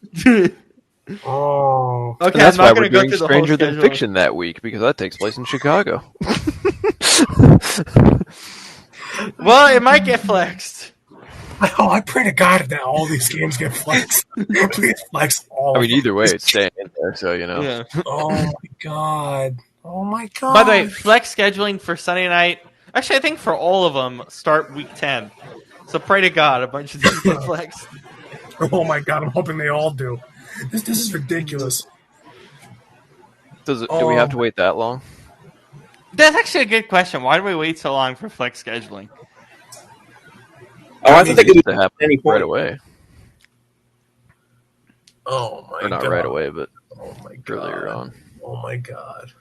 Oh. Okay, and that's why we're doing Stranger Than Fiction that week, because that takes place in Chicago. Well, it might get flexed. Oh, I pray to God that all these games get flexed. Please flex all. I mean, either way, it's staying in there, so you know. Yeah. Oh my God. By the way, flex scheduling for Sunday night. Actually, I think for all of them start Week 10. So pray to God a bunch of these get flexed. Oh my God, I'm hoping they all do. This is ridiculous. Do we have to wait that long? That's actually a good question. Why do we wait so long for flex scheduling? I think it could happen right away. Oh my God. Or not right away, but earlier on. Oh my God.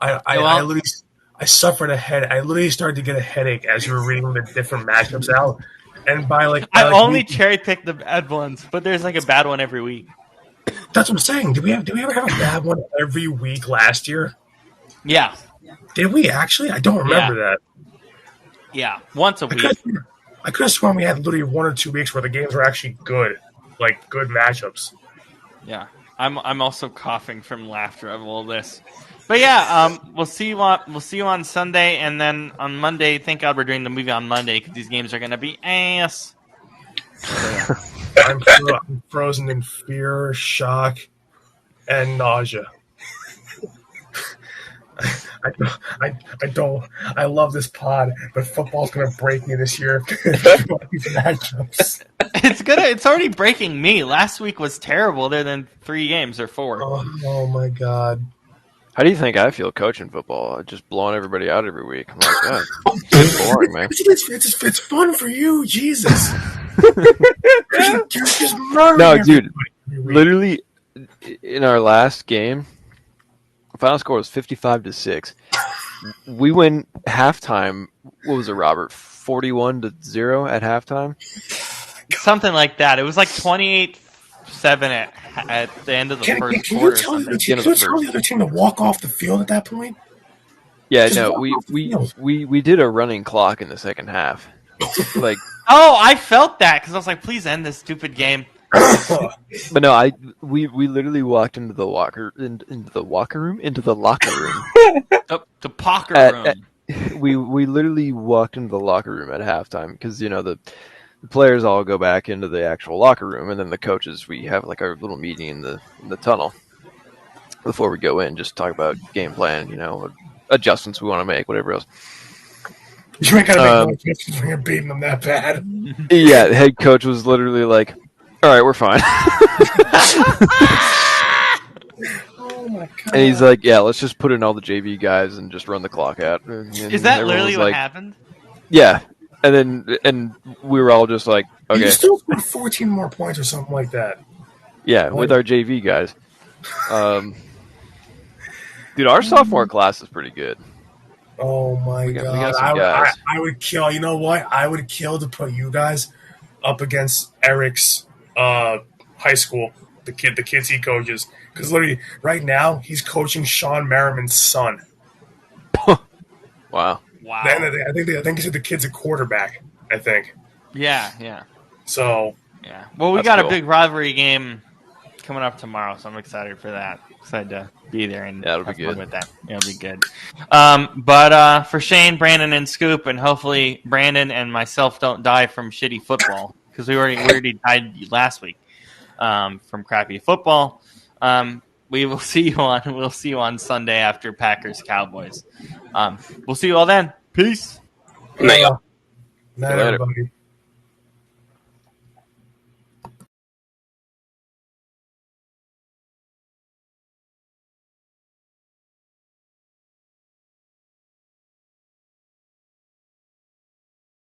I suffered a headache. I literally started to get a headache as you were reading the different matchups out. And I only cherry picked the bad ones, but there's like a bad one every week. That's what I'm saying. Did we ever have a bad one every week last year? Yeah. Did we actually? I don't remember that. Yeah, once a week. I could have sworn we had literally 1 or 2 weeks where the games were actually good, like good matchups. Yeah, I'm also coughing from laughter of all this. But yeah, we'll see you on Sunday, and then on Monday. Thank God we're doing the movie on Monday because these games are going to be ass. I'm frozen in fear, shock, and nausea. I love this pod, but football's gonna break me this year. These matchups. It's already breaking me. Last week was terrible. There than 3 games or 4. Oh my God. How do you think I feel coaching football? Just blowing everybody out every week. I'm like, God, it's boring, man. It's fun for you, Jesus. You're just no, dude. Literally, in our last game, the final score was 55-6. We went halftime. What was it, Robert? 41-0 at halftime. Something like that. It was like 28-7 at the end of the first quarter. Can you tell the other team to walk off the field at that point? Yeah, no, we did a running clock in the second half. Like, I felt that because I was like, please end this stupid game. But no, we literally walked into the locker room. The poker room. We literally walked into the locker room at halftime because the players all go back into the actual locker room, and then the coaches, we have like our little meeting in the tunnel before we go in, just talk about game plan, adjustments we want to make, whatever else. You ain't gotta make no adjustments when you're beating them that bad. Yeah, the head coach was literally like, all right, we're fine. Oh my And he's like, yeah, let's just put in all the JV guys and just run the clock out. And Is that literally what happened? Yeah. And we were all just like, okay. You still scored 14 more points or something like that. Yeah, with our JV guys. Dude, our sophomore class is pretty good. Oh my God. We got some guys. I would kill, you know what? I would kill to put you guys up against Eric's high school, the kids he coaches. Because literally, right now, he's coaching Sean Merriman's son. Wow. I think he said the kid's a quarterback, I think. Yeah. So. Yeah. Well, we got a big rivalry game coming up tomorrow, so I'm excited for that. Excited to be there and that'll have be good fun with that. It'll be good. But for Shane, Brandon, and Scoop, and hopefully Brandon and myself don't die from shitty football, because we already died last week from crappy football. We'll see you on Sunday after Packers Cowboys. We'll see you all then. Peace. Night. Night, everybody.